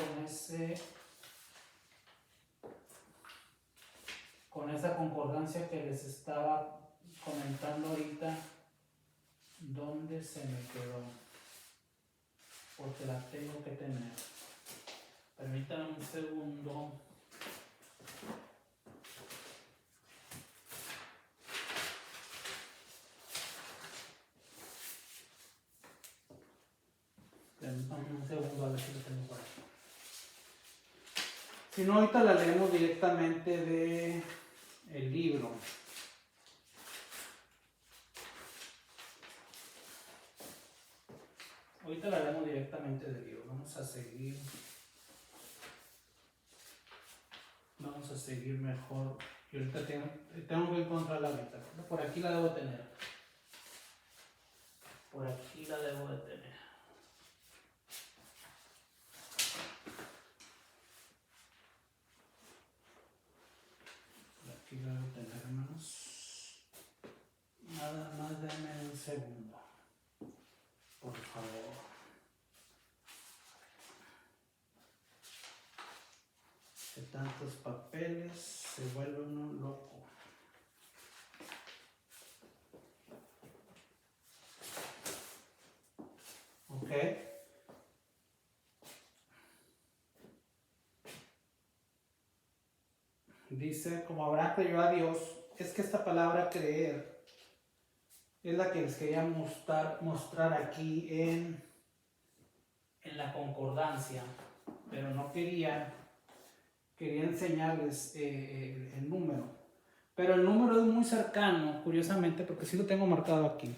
con esa concordancia que les estaba comentando ahorita. ¿Dónde se me quedó? Porque la tengo que tener. Permítanme un segundo. Permítanme un segundo a ver si lo tengo por aquí. Si no, ahorita la leemos directamente de el libro. Ahorita la leemos directamente del libro. Vamos a seguir mejor. Y ahorita tengo que encontrarla ahorita. Por aquí la debo tener. Por aquí la debo de tener. Por aquí la debo tener, hermanos. Nada más denme un segundo. Por favor. De tantos papeles se vuelve uno loco. Ok. Dice, como Abraham creyó a Dios, es que esta palabra creer es la que les quería mostrar aquí en la concordancia, pero no quería enseñarles el número. Pero el número es muy cercano, curiosamente, porque sí lo tengo marcado aquí.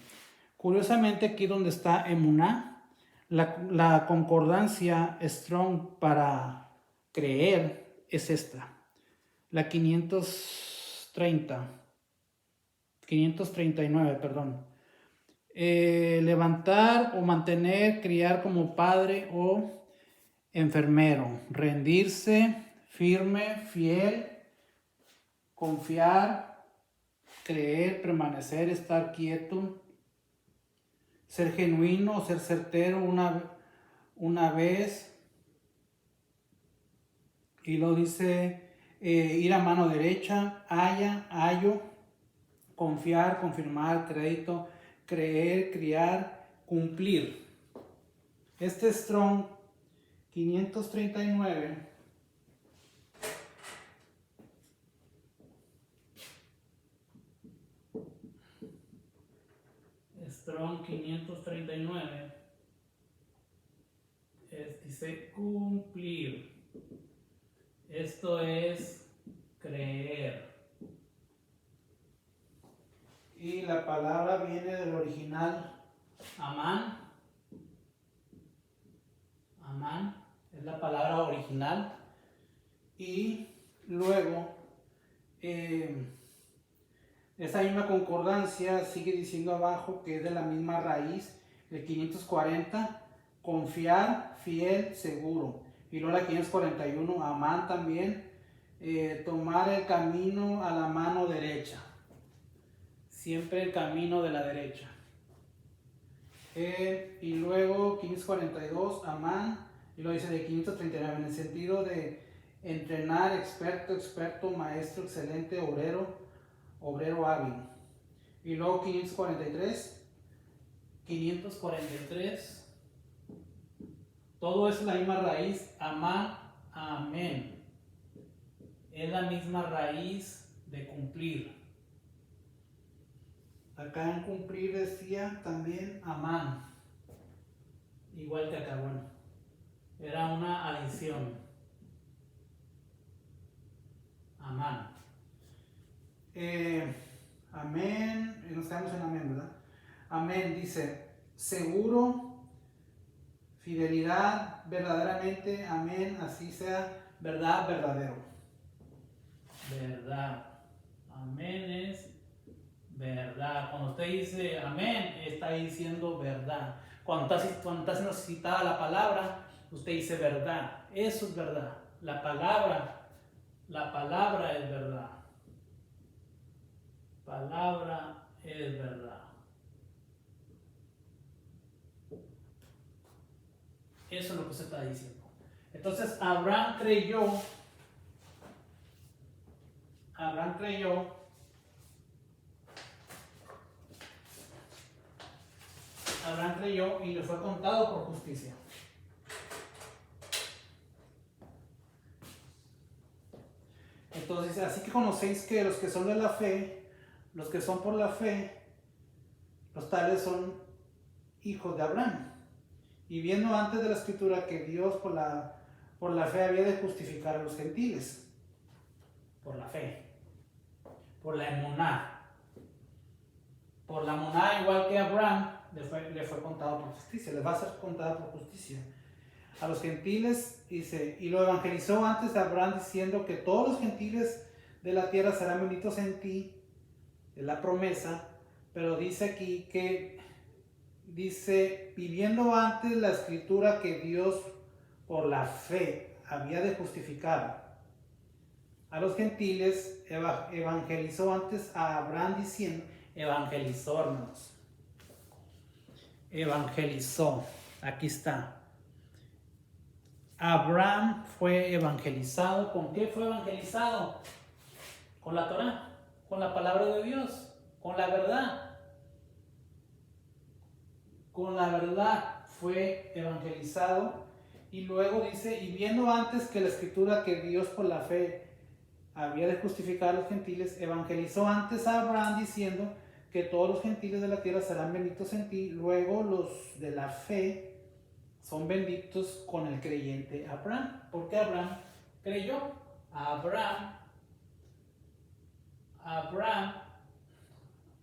Curiosamente, aquí donde está emuná, la concordancia Strong para creer es esta, la 539, perdón. Levantar o mantener, criar como padre o enfermero, rendirse, firme, fiel, confiar, creer, permanecer, estar quieto, ser genuino, ser certero una vez. Y lo dice ir a mano derecha, hallo, confiar, confirmar, crédito, creer, criar, cumplir. Este Strong 539 Strong 539 dice cumplir. Esto es creer. y la palabra viene del original Amán. Amán es la palabra original. y luego esa misma concordancia sigue diciendo abajo que es de la misma raíz, el 540, confiar, fiel, seguro. Y luego la 541, amán también, tomar el camino a la mano derecha. Siempre el camino de la derecha. Y luego 542, amán, y lo dice de 539, en el sentido de entrenar, experto, maestro, excelente, obrero hábil. Y luego 543, todo es la misma raíz, amán, amén. Es la misma raíz de cumplir. Acá en cumplir decía también amán. Igual que acá, bueno. Era una adición. Amán. Amén. Nos quedamos en amén, ¿verdad? Amén dice seguro, fidelidad, verdaderamente, amén, así sea, verdad, verdadero. Verdad. Amén es verdad. Cuando usted dice amén, está diciendo verdad. Cuando está siendo citada la palabra, usted dice verdad. Eso es verdad. La palabra es verdad. Palabra es verdad. Eso es lo que se está diciendo. Entonces Abraham creyó y le fue contado por justicia. Entonces, así que conocéis que los que son de la fe, los que son por la fe, los tales son hijos de Abraham. Y viendo antes de la escritura que Dios por la fe había de justificar a los gentiles. Por la fe. Por la emuná. Por la emuná, igual que Abraham, le fue contado por justicia. Le va a ser contada por justicia. A los gentiles, dice, y lo evangelizó antes de Abraham diciendo que todos los gentiles de la tierra serán benditos en ti. Es la promesa. Pero dice aquí que viviendo antes la escritura que Dios por la fe había de justificar a los gentiles, evangelizó antes a Abraham diciendo, evangelizó, hermanos, evangelizó, aquí está. Abraham fue evangelizado. ¿Con qué fue evangelizado? Con la Torá, con la palabra de Dios, con la verdad. Con la verdad fue evangelizado. Y luego dice, y viendo antes que la escritura que Dios por la fe había de justificar a los gentiles, evangelizó antes a Abraham diciendo que todos los gentiles de la tierra serán benditos en ti. Luego los de la fe son benditos con el creyente Abraham. Porque Abraham creyó. Abraham,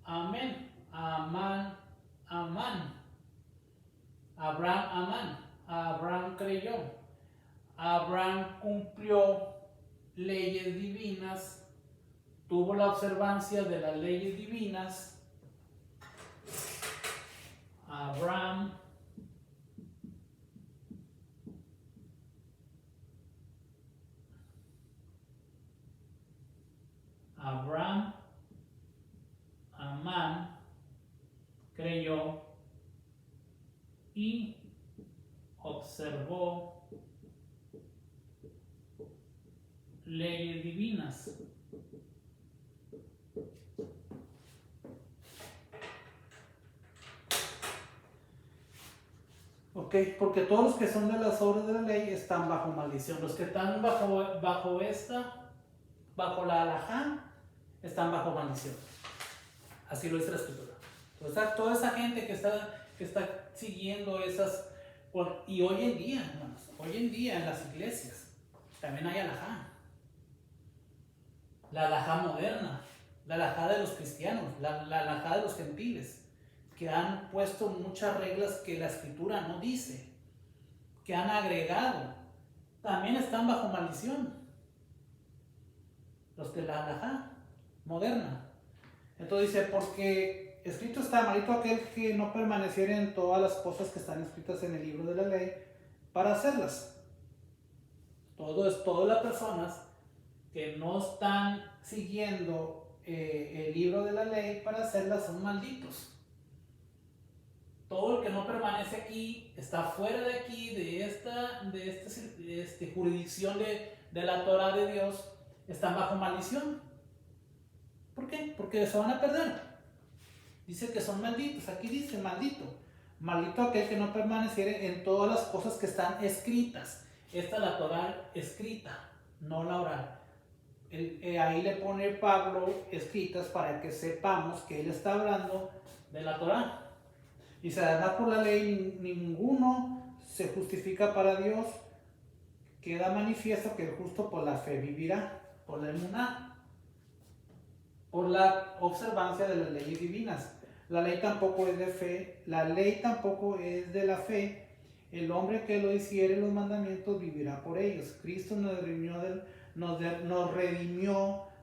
amén, amán, amán. Abraham, amán. Abraham creyó. Abraham cumplió leyes divinas, tuvo la observancia de las leyes divinas. Abraham Amán creyó y observó leyes divinas. Ok, porque todos los que son de las obras de la ley están bajo maldición. Los que están bajo la alajá, están bajo maldición. Así lo dice la escritura. Entonces, toda esa gente que está siguiendo esas, y hoy en día, hermanos, hoy en día en las iglesias también hay alajá. La alajá moderna, la alajá de los cristianos, la alajá de los gentiles, que han puesto muchas reglas que la escritura no dice, que han agregado, también están bajo maldición. Los de la alajá moderna. Entonces dice, porque escrito está, maldito aquel que no permaneciera en todas las cosas que están escritas en el libro de la ley para hacerlas. Todas las personas que no están siguiendo el libro de la ley para hacerlas son malditos. Todo el que no permanece aquí está fuera de aquí, de esta jurisdicción de la Torah de Dios, están bajo maldición. ¿Por qué? Porque se van a perder. Dice que son malditos. Aquí dice maldito. Maldito aquel que no permaneciere en todas las cosas que están escritas. Esta es la Torah escrita, no la oral. Ahí le pone Pablo escritas para que sepamos que él está hablando de la Torah. Y se además por la ley ninguno se justifica para Dios. Queda manifiesto que el justo por la fe vivirá, por la emuná, por la observancia de las leyes divinas. La ley tampoco es de fe, la ley tampoco es de la fe. El hombre que lo hiciere los mandamientos vivirá por ellos. Cristo nos redimió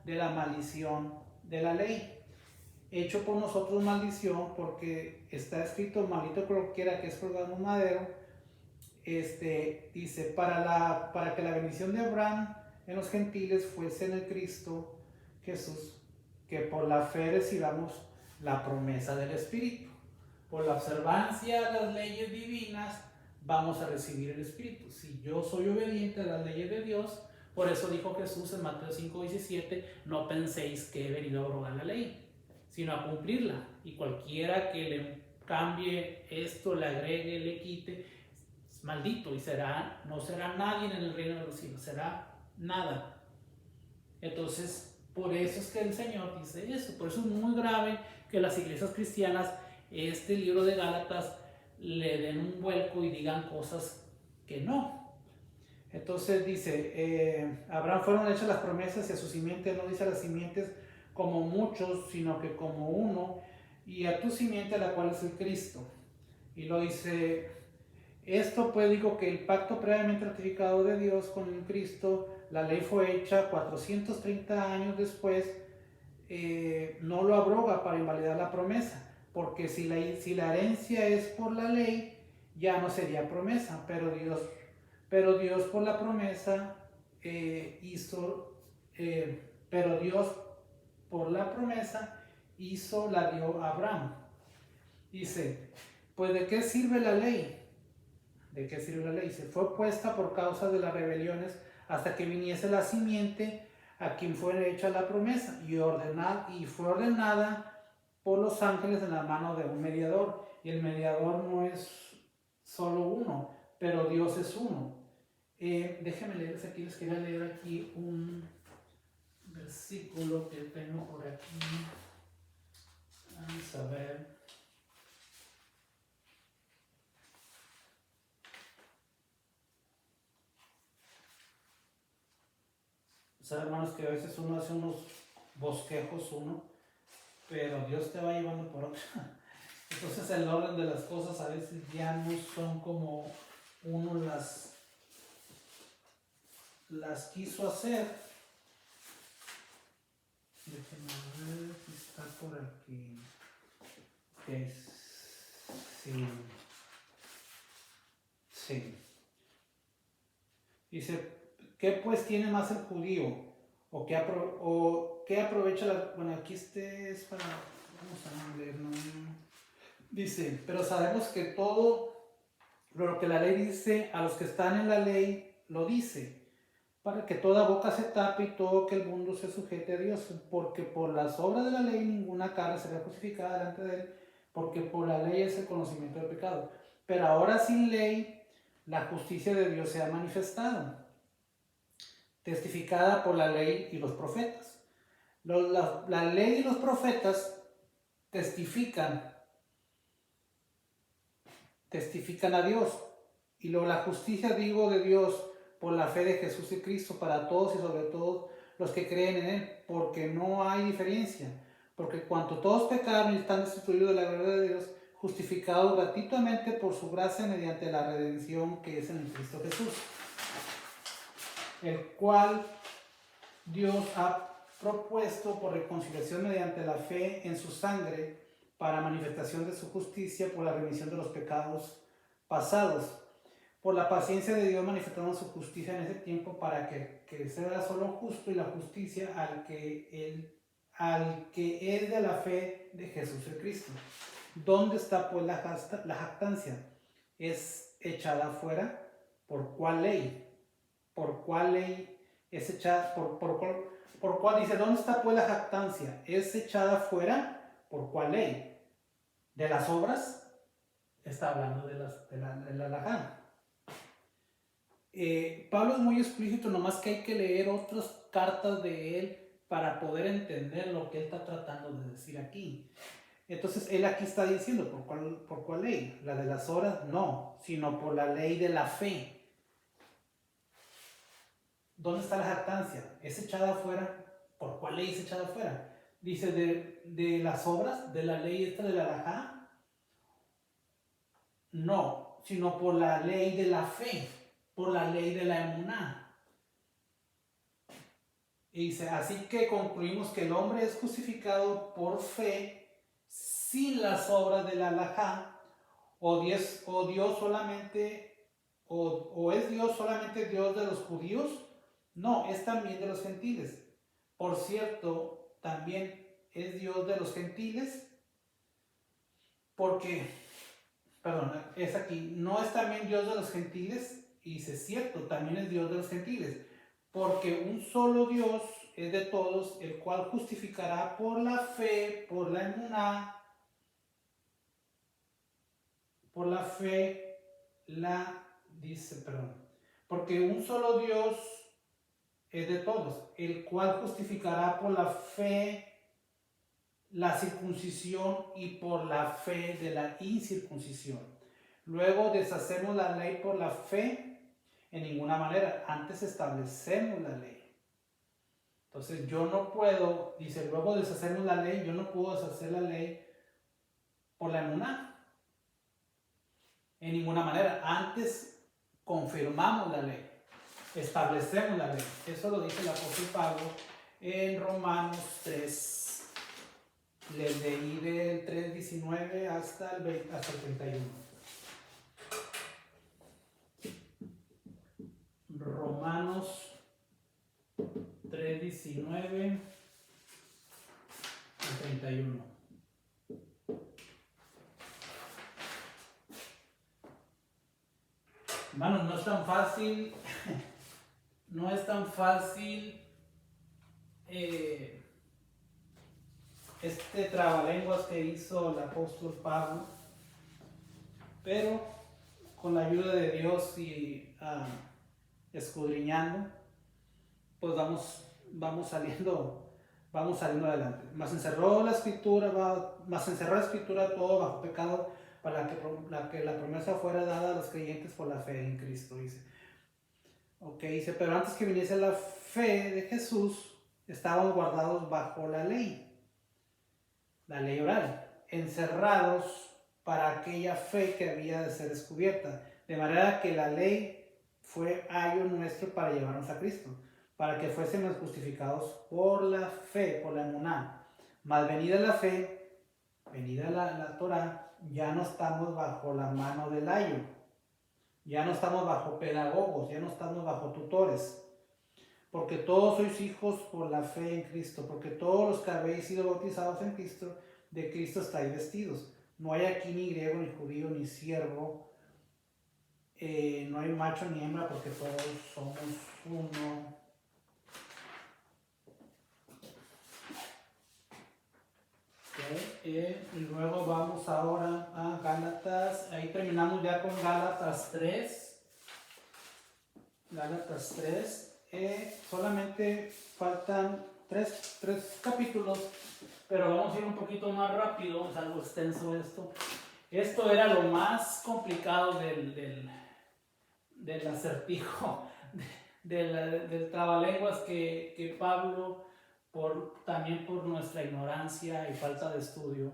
de la maldición de la ley. Hecho por nosotros maldición, porque está escrito, maldito cualquiera que es colgado en un madero. Dice, para que la bendición de Abraham en los gentiles fuese en el Cristo Jesús, que por la fe recibamos la promesa del Espíritu. Por la observancia de las leyes divinas vamos a recibir el Espíritu. Si yo soy obediente a las leyes de Dios, por eso dijo Jesús en Mateo 5:17, no penséis que he venido a abrogar la ley, sino a cumplirla. Y cualquiera que le cambie esto, le agregue, le quite, es maldito y no será nadie en el reino de los cielos, será nada. Entonces, por eso es que el Señor dice eso. Por eso es muy grave que las iglesias cristianas, este libro de Gálatas, le den un vuelco y digan cosas que no. Entonces dice, Abraham fueron hechas las promesas y a su simiente, no dice a las simientes como muchos, sino que como uno, y a tu simiente, la cual es el Cristo. Y lo dice, esto pues digo que el pacto previamente ratificado de Dios con el Cristo, la ley fue hecha 430 años después, no lo abroga para invalidar la promesa, porque si la herencia es por la ley, ya no sería promesa, pero Dios por la promesa la dio a Abraham. Dice, pues ¿de qué sirve la ley? ¿De qué sirve la ley? Se fue puesta por causa de las rebeliones hasta que viniese la simiente a quien fue hecha la promesa y fue ordenada por los ángeles en la mano de un mediador. Y el mediador no es solo uno, pero Dios es uno. Déjenme leerles aquí, les quería leer aquí un versículo que tengo por aquí. Vamos a ver. Saben, hermanos, que a veces uno hace unos bosquejos, pero Dios te va llevando por otra. Entonces el orden de las cosas a veces ya no son como uno las las quiso hacer. Déjenme ver si está por aquí. Okay. Sí. Dice, ¿qué pues tiene más el judío? ¿O qué aprovecha la... Bueno, aquí este es para... Vamos a leer, ¿no? Dice, pero sabemos que todo lo que la ley dice, a los que están en la ley, lo dice, para que toda boca se tape y todo que el mundo se sujete a Dios, porque por las obras de la ley ninguna carne será justificada delante de él, porque por la ley es el conocimiento del pecado. Pero ahora sin ley, la justicia de Dios se ha manifestado, testificada por la ley y los profetas. La ley y los profetas testifican a Dios, y luego la justicia, digo, de Dios por la fe de Jesús y Cristo para todos y sobre todo los que creen en Él, porque no hay diferencia, porque cuanto todos pecaron y están destituidos de la gloria de Dios, justificados gratuitamente por su gracia mediante la redención que es en Cristo Jesús, el cual Dios ha propuesto por reconciliación mediante la fe en su sangre, para manifestación de su justicia por la remisión de los pecados pasados, por la paciencia de Dios manifestando su justicia en ese tiempo, para que sea solo justo y la justicia al que es de la fe de Jesús el Cristo. ¿Dónde está pues la jactancia? ¿Es echada fuera? ¿Por cuál ley? ¿Por cuál ley es echada? ¿Por cuál dice? ¿Dónde está pues la jactancia? ¿Es echada fuera? ¿Por cuál ley? ¿De las obras? Está hablando de la halajá. Pablo es muy explícito, nomás que hay que leer otras cartas de él para poder entender lo que él está tratando de decir aquí. Entonces él aquí está diciendo, ¿por cuál ley? ¿La de las obras? No, sino por la ley de la fe. ¿Dónde está la jactancia? ¿Es echada afuera? ¿Por cuál ley es echada afuera? Dice, de las obras, de la ley esta de la halajá. No, sino por la ley de la fe, por la ley de la emuná. Y dice, así que concluimos que el hombre es justificado por fe sin las obras de la halajá, o es Dios solamente Dios de los judíos. No, es también de los gentiles. Por cierto, también es Dios de los gentiles, es aquí, no es también Dios de los gentiles, y dice, cierto, también es Dios de los gentiles, porque un solo Dios es de todos, el cual justificará por la fe, por la emuná, porque un solo Dios es de todos, el cual justificará por la fe la circuncisión y por la fe de la incircuncisión. Luego deshacemos la ley por la fe en ninguna manera, antes establecemos la ley. Entonces yo no puedo, dice, luego deshacemos la ley, yo no puedo deshacer la ley por la emuná. En ninguna manera, antes confirmamos la ley, establecemos la ley. Eso lo dice el apóstol Pablo en Romanos 3. Les leí del 3:19 hasta el 31. Romanos 3:19 al 31. Hermanos, no es tan fácil, no es tan fácil este trabalenguas que hizo el apóstol Pablo, pero con la ayuda de Dios y escudriñando, pues vamos saliendo adelante. Mas encerró la escritura todo bajo pecado, para que la promesa fuera dada a los creyentes por la fe en Cristo, dice. Dice, pero antes que viniese la fe de Jesús, estaban guardados bajo la ley oral, encerrados para aquella fe que había de ser descubierta, de manera que la ley fue ayo nuestro para llevarnos a Cristo, para que fuésemos justificados por la fe, por la emuná. Mas venida la fe, venida la Torah, ya no estamos bajo la mano del ayo, ya no estamos bajo pedagogos, ya no estamos bajo tutores, porque todos sois hijos por la fe en Cristo, porque todos los que habéis sido bautizados en Cristo, de Cristo estáis vestidos. No hay aquí ni griego, ni judío, ni siervo, no hay macho ni hembra, porque todos somos uno. Y luego vamos ahora a Gálatas, ahí terminamos ya con Gálatas 3. Gálatas 3. Solamente faltan tres capítulos, pero vamos a ir un poquito más rápido, es algo extenso esto. Esto era lo más complicado del acertijo, del trabalenguas que Pablo, también por nuestra ignorancia y falta de estudio,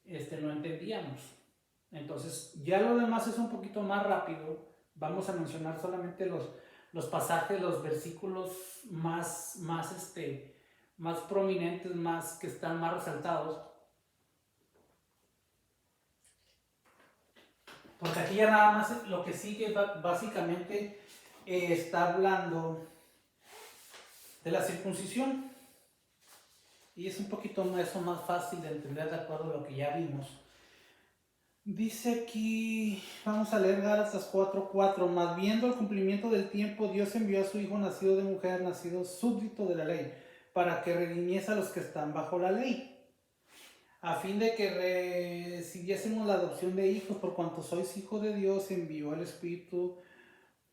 no entendíamos. Entonces, ya lo demás es un poquito más rápido. Vamos a mencionar solamente los pasajes, los versículos más prominentes, que están más resaltados. Porque aquí ya nada más lo que sigue básicamente está hablando de la circuncisión. Y es un poquito eso más fácil de entender de acuerdo a lo que ya vimos. Dice aquí, vamos a leer Gálatas 4:4. Mas viendo el cumplimiento del tiempo, Dios envió a su Hijo nacido de mujer, nacido súbdito de la ley, para que redimiese a los que están bajo la ley, a fin de que recibiésemos la adopción de hijos. Por cuanto sois hijos de Dios, envió el Espíritu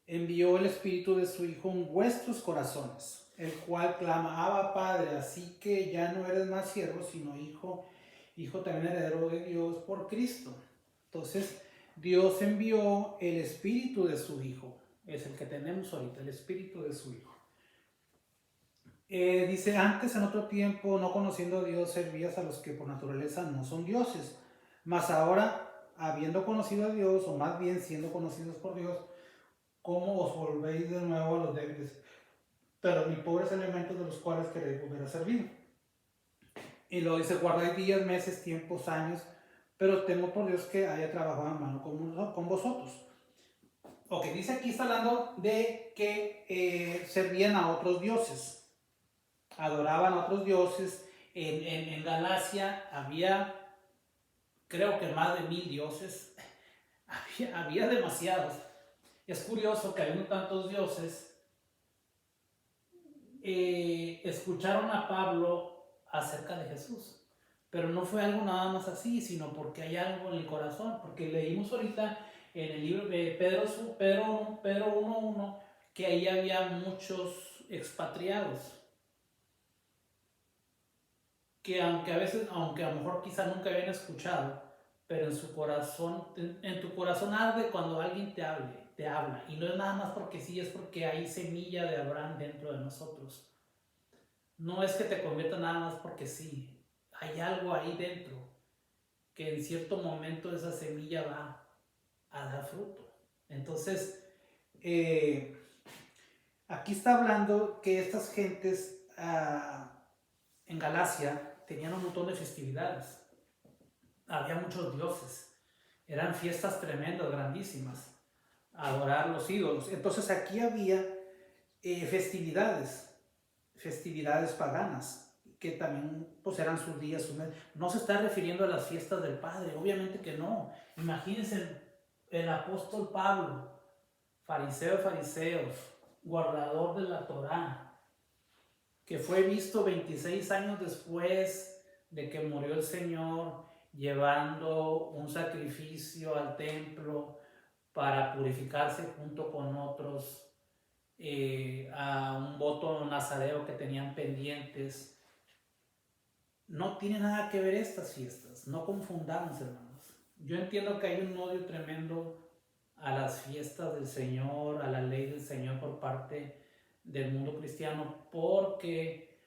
de su Hijo en vuestros corazones, el cual clama, Abba Padre. Así que ya no eres más siervo, sino hijo también heredero de Dios por Cristo. Entonces, Dios envió el Espíritu de su Hijo, es el que tenemos ahorita, el Espíritu de su Hijo. Dice, antes en otro tiempo, no conociendo a Dios, servías a los que por naturaleza no son dioses, mas ahora, habiendo conocido a Dios, o más bien siendo conocidos por Dios, ¿cómo os volvéis de nuevo a los débiles, pero ni pobres elementos de los cuales queréis volver a servir? Y luego dice, guardáis días, meses, tiempos, años, pero temo por Dios que haya trabajado en mano con vosotros. Ok, dice aquí, está hablando de que servían a otros dioses, adoraban a otros dioses. En Galacia había, creo que más de 1000 dioses, había demasiados. Es curioso que habiendo tantos dioses, escucharon a Pablo acerca de Jesús. Pero no fue algo nada más así, sino porque hay algo en el corazón. Porque leímos ahorita en el libro de Pedro 1:1 que ahí había muchos expatriados. Que aunque a lo mejor quizá nunca habían escuchado, pero en su corazón, en tu corazón arde cuando alguien te habla. Y no es nada más porque sí, es porque hay semilla de Abraham dentro de nosotros. No es que te convierta nada más porque sí. Hay algo ahí dentro que en cierto momento esa semilla va a dar fruto. Entonces, aquí está hablando que estas gentes en Galacia tenían un montón de festividades. Había muchos dioses. Eran fiestas tremendas, grandísimas. Adorar los ídolos. Entonces aquí había festividades paganas, que también pues eran sus días, sus meses. No se está refiriendo a las fiestas del Padre, obviamente que no. Imagínense el apóstol Pablo, fariseo de fariseos, guardador de la Torá, que fue visto 26 años después de que murió el Señor, llevando un sacrificio al templo para purificarse junto con otros, a un voto nazareo que tenían pendientes. No tiene nada que ver estas fiestas, no confundamos, hermanos. Yo entiendo que hay un odio tremendo a las fiestas del Señor, a la ley del Señor por parte del mundo cristiano, porque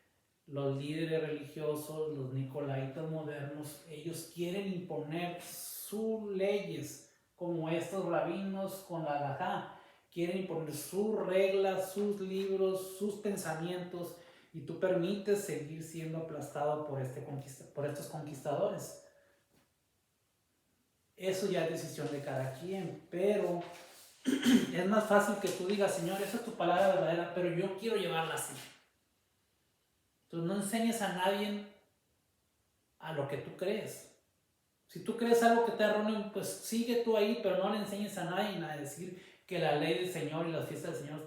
los líderes religiosos, los nicolaitas modernos, ellos quieren imponer sus leyes, como estos rabinos con la halajá, quieren imponer sus reglas, sus libros, sus pensamientos, y tú permites seguir siendo aplastado por estos conquistadores. Eso ya es decisión de cada quien, pero es más fácil que tú digas, Señor, esa es tu palabra verdadera, pero yo quiero llevarla así. Entonces no enseñes a nadie a lo que tú crees. Si tú crees algo que te erróneo, pues sigue tú ahí, pero no le enseñes a nadie a decir que la ley del Señor y las fiestas del Señor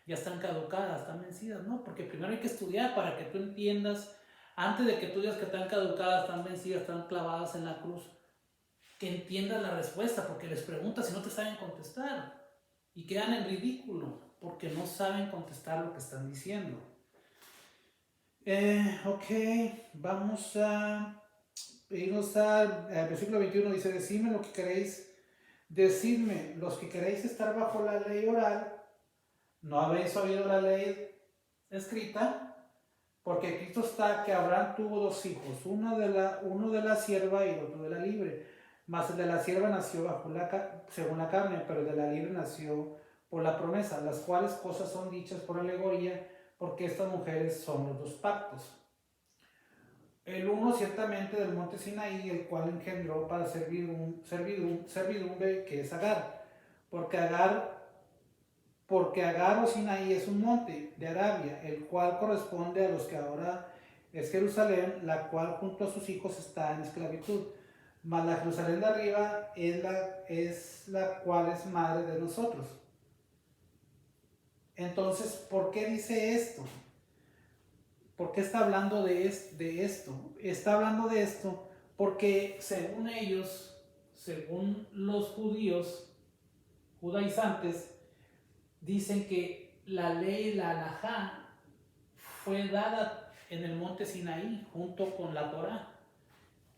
ya están caducadas, están vencidas. No, porque primero hay que estudiar para que tú entiendas, antes de que tú digas que están caducadas, están vencidas, están clavadas en la cruz, que entiendas la respuesta, porque les preguntas y no te saben contestar. Y quedan en ridículo, porque no saben contestar lo que están diciendo. Ok, vamos a irnos al versículo 21, dice, decidme lo que queréis, decidme, los que queréis estar bajo la ley oral, ¿no habéis oído la ley escrita? Porque Cristo está que Abraham tuvo dos hijos, uno de la sierva y otro de la libre. Mas el de la sierva nació según la carne, pero el de la libre nació por la promesa, las cuales cosas son dichas por alegoría, porque estas mujeres son los dos pactos. El uno ciertamente del monte Sinaí, el cual engendró para servidumbre, que es Agar, porque Agar o Sinaí es un monte de Arabia, el cual corresponde a los que ahora es Jerusalén, la cual junto a sus hijos está en esclavitud. Mas la Jerusalén de arriba es la cual es madre de nosotros. Entonces, ¿por qué dice esto? ¿Por qué está hablando de esto? Está hablando de esto porque según ellos, según los judaizantes, dicen que la ley, la halajá, fue dada en el monte Sinaí junto con la Torá.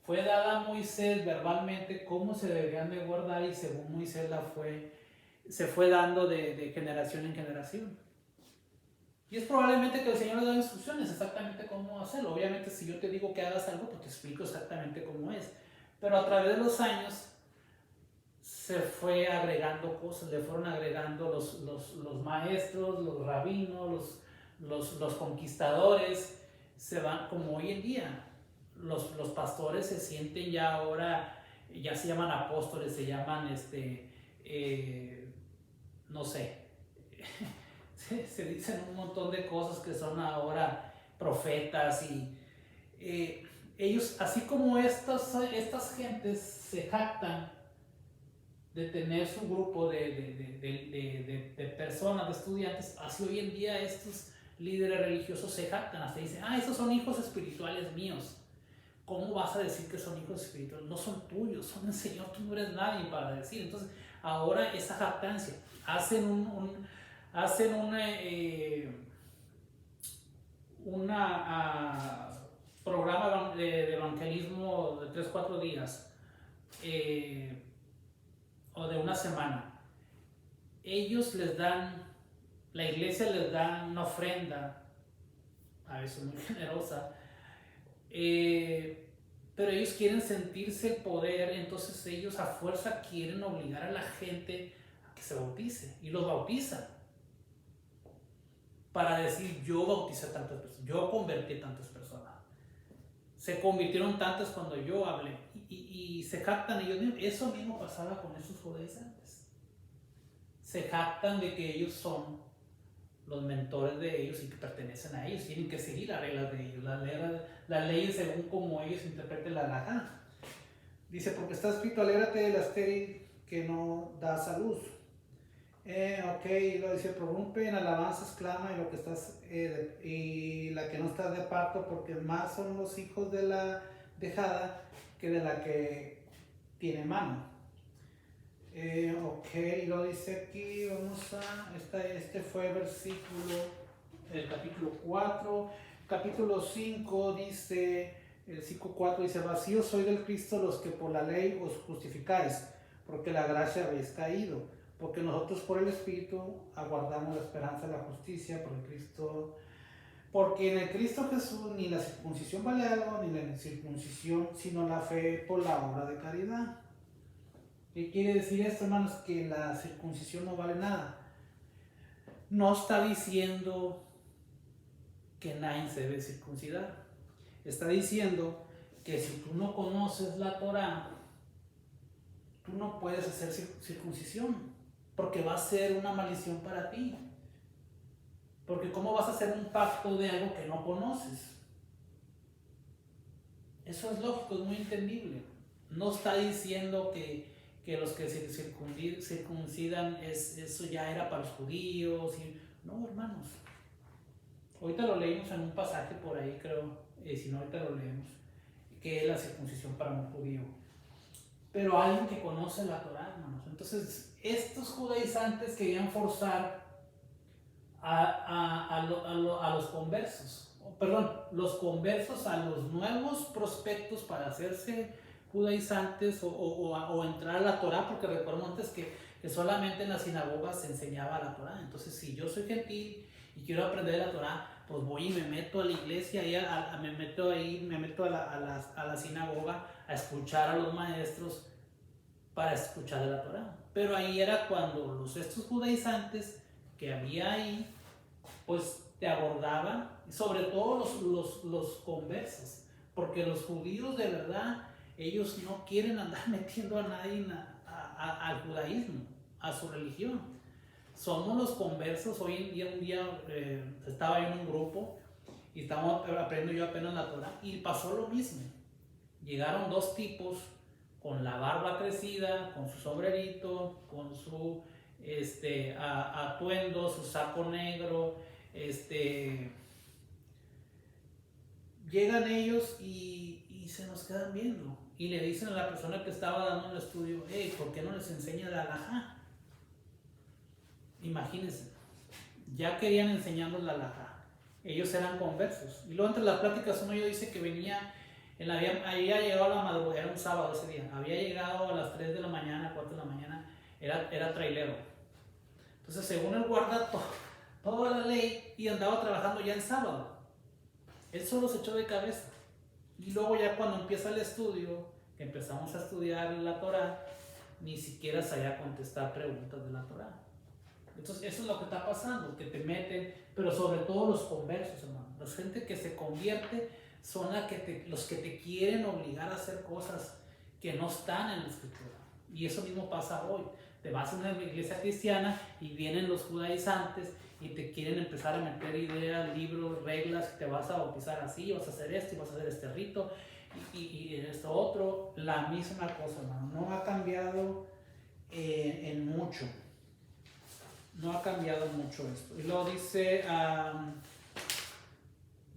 Fue dada a Moisés verbalmente cómo se deberían de guardar, y según Moisés se fue dando de generación en generación. Y es probablemente que el Señor le da instrucciones exactamente cómo hacerlo. Obviamente si yo te digo que hagas algo, pues te explico exactamente cómo es. Pero a través de los años se fue agregando cosas, le fueron agregando los maestros, los rabinos, los conquistadores. Se van, como hoy en día, los pastores se sienten ya ahora, ya se llaman apóstoles, se llaman, no sé, se dicen un montón de cosas que son ahora profetas, y ellos, así como estas gentes se jactan de tener su grupo de personas, de estudiantes, así hoy en día estos líderes religiosos se jactan, hasta dicen, esos son hijos espirituales míos. ¿Cómo vas a decir que son hijos espirituales? No son tuyos, son del Señor, tú no eres nadie para decir. Entonces, ahora esa jactancia, hacen un programa de evangelismo de 3-4 días, o de una semana. Ellos la iglesia les da una ofrenda, a veces muy generosa, pero ellos quieren sentirse el poder, entonces ellos a fuerza quieren obligar a la gente a que se bautice, y los bautizan para decir, yo bauticé a tantas personas, yo convertí a tantas personas, se convirtieron tantas cuando yo hablé, y se jactan ellos mismos. Eso mismo pasaba con esos judaizantes, se jactan de que ellos son los mentores de ellos y que pertenecen a ellos, tienen que seguir las reglas de ellos, las leyes según como ellos interpreten la halajá. Dice, porque está escrito, alégrate de la estéril que no da salud. Ok, y lo dice, prorrumpe en alabanzas, clama, y la que no está de parto, porque más son los hijos de la dejada que de la que tiene mano. Ok, lo dice aquí, vamos a, este fue el capítulo 4, capítulo 5 dice, el 5:4 dice, vacíos soy del Cristo los que por la ley os justificáis, porque la gracia habéis caído, porque nosotros por el Espíritu aguardamos la esperanza de la justicia, porque en el Cristo Jesús ni la circuncisión vale algo, ni la incircuncisión, sino la fe por la obra de caridad. ¿Qué quiere decir esto, hermanos? Que la circuncisión no vale nada. no está diciendo que nadie se debe circuncidar. Está diciendo que si tú no conoces la Torá, tú no puedes hacer circuncisión, porque va a ser una maldición para ti. Porque ¿cómo vas a hacer un pacto de algo que no conoces? Eso es lógico, es muy entendible. No está diciendo que los que se circuncidan, eso ya era para los judíos. No, hermanos. Ahorita lo leímos en un pasaje por ahí, creo. Si no, ahorita lo leemos. Que es la circuncisión para un judío. Pero alguien que conoce la Torá, hermanos. Entonces, estos judaizantes querían forzar a los conversos, los conversos a los nuevos prospectos para hacerse judaizantes o entrar a la Torá, porque recuerdo antes que solamente en las sinagogas se enseñaba la Torá. Entonces, si yo soy gentil y quiero aprender la Torá, pues voy y me meto a la iglesia, me meto a la sinagoga a escuchar a los maestros para escuchar la Torá. Pero ahí era cuando estos judaizantes que había ahí, pues te abordaban, sobre todo los conversos, porque los judíos de verdad, ellos no quieren andar metiendo a nadie al judaísmo, a su religión. Somos los conversos. Hoy en día estaba yo en un grupo y estábamos aprendiendo yo apenas la Torá y pasó lo mismo. Llegaron dos tipos con la barba crecida, con su sombrerito, con su atuendo, su saco negro. Llegan ellos y se nos quedan viendo y le dicen a la persona que estaba dando el estudio: hey, ¿por qué no les enseña la halajá? Imagínense, ya querían enseñarnos la halajá. Ellos eran conversos. Y luego entre las pláticas uno dice que venía, había llegado a la madrugada, era un sábado ese día, había llegado a las 3 de la mañana, 4 de la mañana, era trailero. Entonces, según él guarda toda la ley y andaba trabajando ya el sábado. Él solo se echó de cabeza. Y luego ya cuando empieza el estudio, que empezamos a estudiar la Torá, ni siquiera sabía contestar preguntas de la Torá. Entonces eso es lo que está pasando, que te meten, pero sobre todo los conversos, hermano. La gente que se convierte son los que te quieren obligar a hacer cosas que no están en la Escritura. Y eso mismo pasa hoy. Te vas a una iglesia cristiana y vienen los judaizantes y te quieren empezar a meter ideas, libros, reglas, te vas a bautizar así, vas a hacer esto y vas a hacer este rito y esto otro. La misma cosa, hermano. No ha cambiado en mucho. No ha cambiado mucho esto. Y luego dice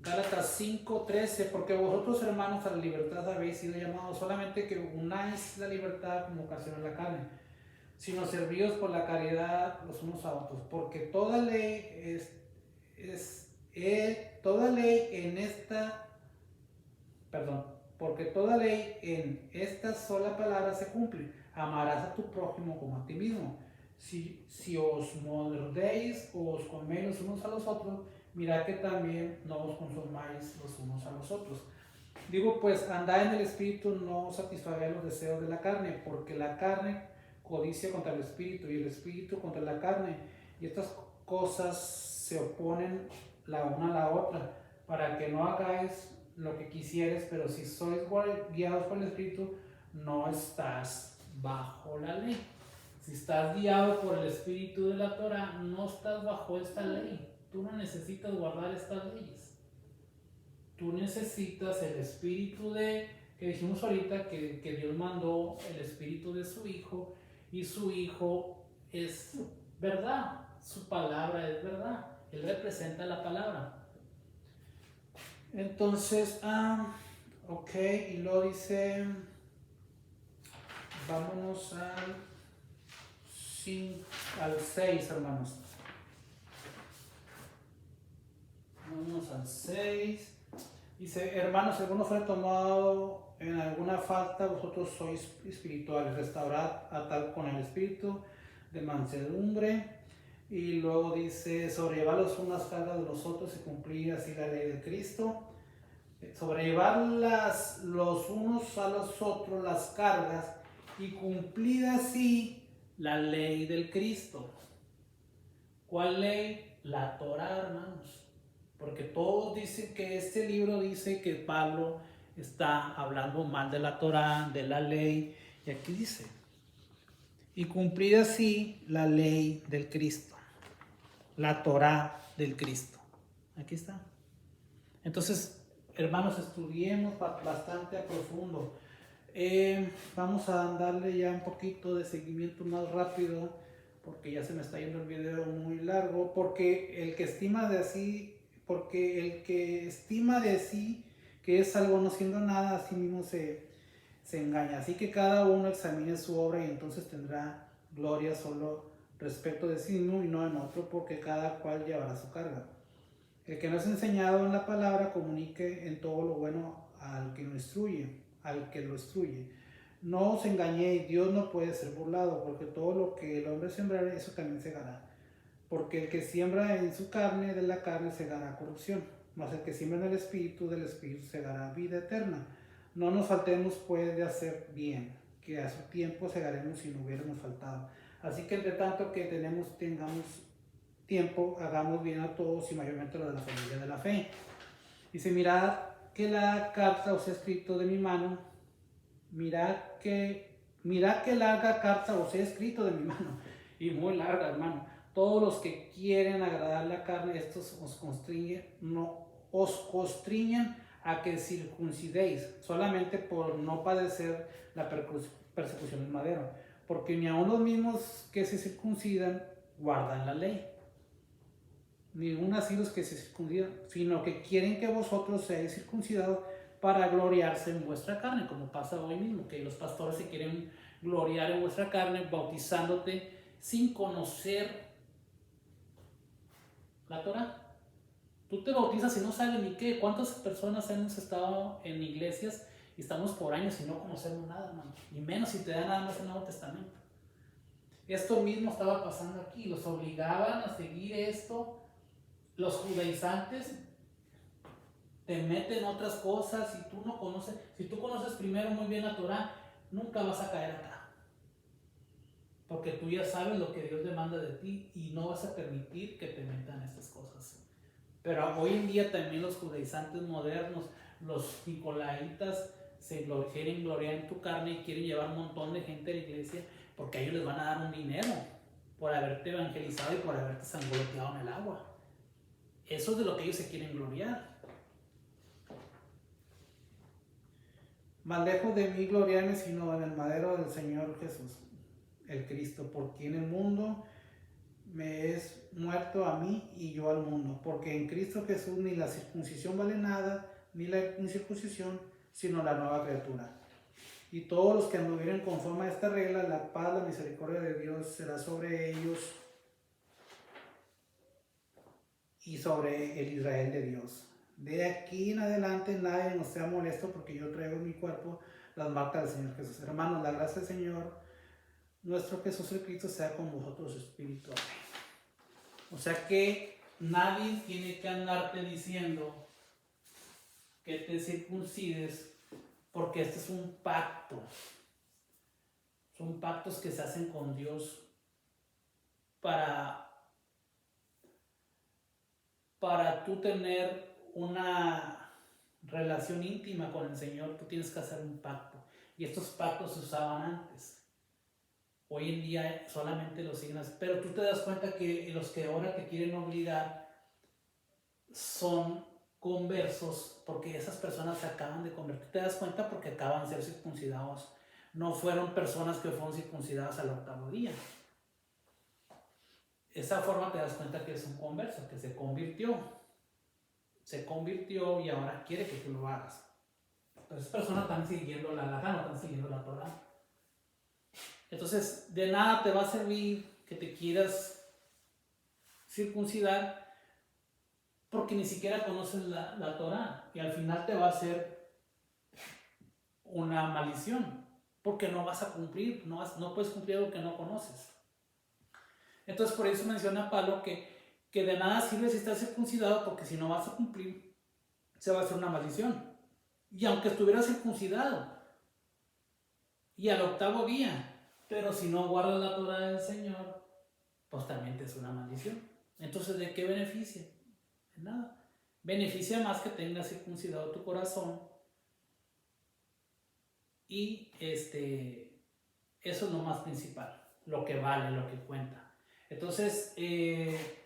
Gálatas 5:13: porque vosotros, hermanos, a la libertad habéis sido llamados, solamente que unáis la libertad como ocasiona la carne, sino servíos por la caridad los unos a otros. Porque toda ley porque toda ley en esta sola palabra se cumple: amarás a tu prójimo como a ti mismo. Si os mordéis o os coméis los unos a los otros, mirad que también no os consumáis los unos a los otros. Digo pues, andad en el espíritu, no satisfagáis los deseos de la carne, porque la carne codicia contra el espíritu y el espíritu contra la carne, y estas cosas se oponen la una a la otra, para que no hagáis lo que quisieres. Pero si sois guiados por el espíritu, no estás bajo la ley. Si estás guiado por el espíritu de la Torá, no estás bajo esta ley. Tú no necesitas guardar estas leyes. Tú necesitas el espíritu que dijimos ahorita, que Dios mandó, el espíritu de su Hijo, y su Hijo es verdad. Su palabra es verdad. Él representa la palabra. Entonces, ok, y luego dice, vámonos al 6, hermanos. Vamos al 6. Dice: hermanos, si alguno fuera tomado en alguna falta, vosotros sois espirituales, restaurad a tal con el espíritu de mansedumbre. Y luego dice: sobrellevar los unas cargas de los otros y cumplir así la ley de Cristo. Sobrellevar los unos a los otros las cargas y cumplir así la ley del Cristo. ¿Cuál ley? La Torá, hermanos. Porque todos dicen que este libro dice que Pablo está hablando mal de la Torá, de la ley. Y aquí dice, y cumplir así la ley del Cristo, la Torá del Cristo. Aquí está. Entonces, hermanos, estudiemos bastante a profundo. Vamos a darle ya un poquito de seguimiento más rápido, porque ya se me está yendo el video muy largo, porque el que estima de sí que es algo no siendo nada, así mismo se engaña. Así que cada uno examine su obra y entonces tendrá gloria solo respecto de sí mismo y no en otro, porque cada cual llevará su carga. El que no es enseñado en la palabra comunique en todo lo bueno al que lo instruye. No os engañéis, Dios no puede ser burlado, porque todo lo que el hombre sembrare, eso también segará. Porque el que siembra en su carne, de la carne segará corrupción, mas el que siembra en el espíritu, del espíritu segará vida eterna. No nos faltemos pues de hacer bien, que a su tiempo segaremos si no hubiéramos faltado. Así que entre tanto que tengamos tiempo, hagamos bien a todos y mayormente a los de la familia de la fe. Dice, mirad que la carta os he escrito de mi mano, mirad que larga carta os he escrito de mi mano, y muy larga, hermano. Todos los que quieren agradar la carne, estos os constriñen a que circuncidéis, solamente por no padecer la persecución del madero, porque ni aun los mismos que se circuncidan guardan la ley, ni aun así los que se circuncidan, sino que quieren que vosotros seáis circuncidados para gloriarse en vuestra carne, como pasa hoy mismo, que los pastores se quieren gloriar en vuestra carne bautizándote sin conocer la Torah. Tú te bautizas y no sabes ni qué. ¿Cuántas personas hemos estado en iglesias y estamos por años y no conocemos nada, hermano? Y menos si te da nada más el Nuevo Testamento. Esto mismo estaba pasando aquí. Los obligaban a seguir esto. Los judaizantes te meten otras cosas. Si tú conoces primero muy bien la Torah, nunca vas a caer acá. Porque tú ya sabes lo que Dios demanda de ti y no vas a permitir que te metan estas cosas. Pero hoy en día también los judaizantes modernos, los nicolaitas, quieren gloriar en tu carne y quieren llevar un montón de gente a la iglesia porque a ellos les van a dar un dinero por haberte evangelizado y por haberte sangoloteado en el agua. Eso es de lo que ellos se quieren gloriar. Más lejos de mí gloriarme, sino en el madero del Señor Jesús, el Cristo, por quien el mundo me es muerto a mí y yo al mundo, porque en Cristo Jesús ni la circuncisión vale nada, ni la incircuncisión, sino la nueva criatura. Y todos los que anduvieren conforme a esta regla, la paz, la misericordia de Dios será sobre ellos y sobre el Israel de Dios. De aquí en adelante nadie nos sea molesto, porque yo traigo en mi cuerpo las marcas del Señor Jesús. Hermanos, la gracia del Señor nuestro Jesús el Cristo sea con vosotros espiritual. O sea que nadie tiene que andarte diciendo que te circuncides, porque este es un pacto. Son pactos que se hacen con Dios para tú tener una relación íntima con el Señor. Tú tienes que hacer un pacto. Y estos pactos se usaban antes. Hoy en día solamente los signos, pero tú te das cuenta que los que ahora te quieren obligar son conversos, porque esas personas se acaban de convertir. Te das cuenta porque acaban de ser circuncidados. No fueron personas que fueron circuncidadas al 8º día. Esa forma te das cuenta que es un converso, que se convirtió y ahora quiere que tú lo hagas. Pero esas personas están siguiendo la halajá, no están siguiendo la Torah. Entonces, de nada te va a servir que te quieras circuncidar porque ni siquiera conoces la Torah, y al final te va a hacer una maldición porque no vas a cumplir, no puedes cumplir algo que no conoces. Entonces, por eso menciona Pablo que de nada sirve si estás circuncidado, porque si no vas a cumplir, se va a hacer una maldición. Y aunque estuvieras circuncidado y al 8º día, pero si no guardas la Torah del Señor, pues también te es una maldición. Entonces, ¿de qué beneficia? De nada. Beneficia más que tengas circuncidado tu corazón y eso es lo más principal, lo que vale, lo que cuenta. Entonces,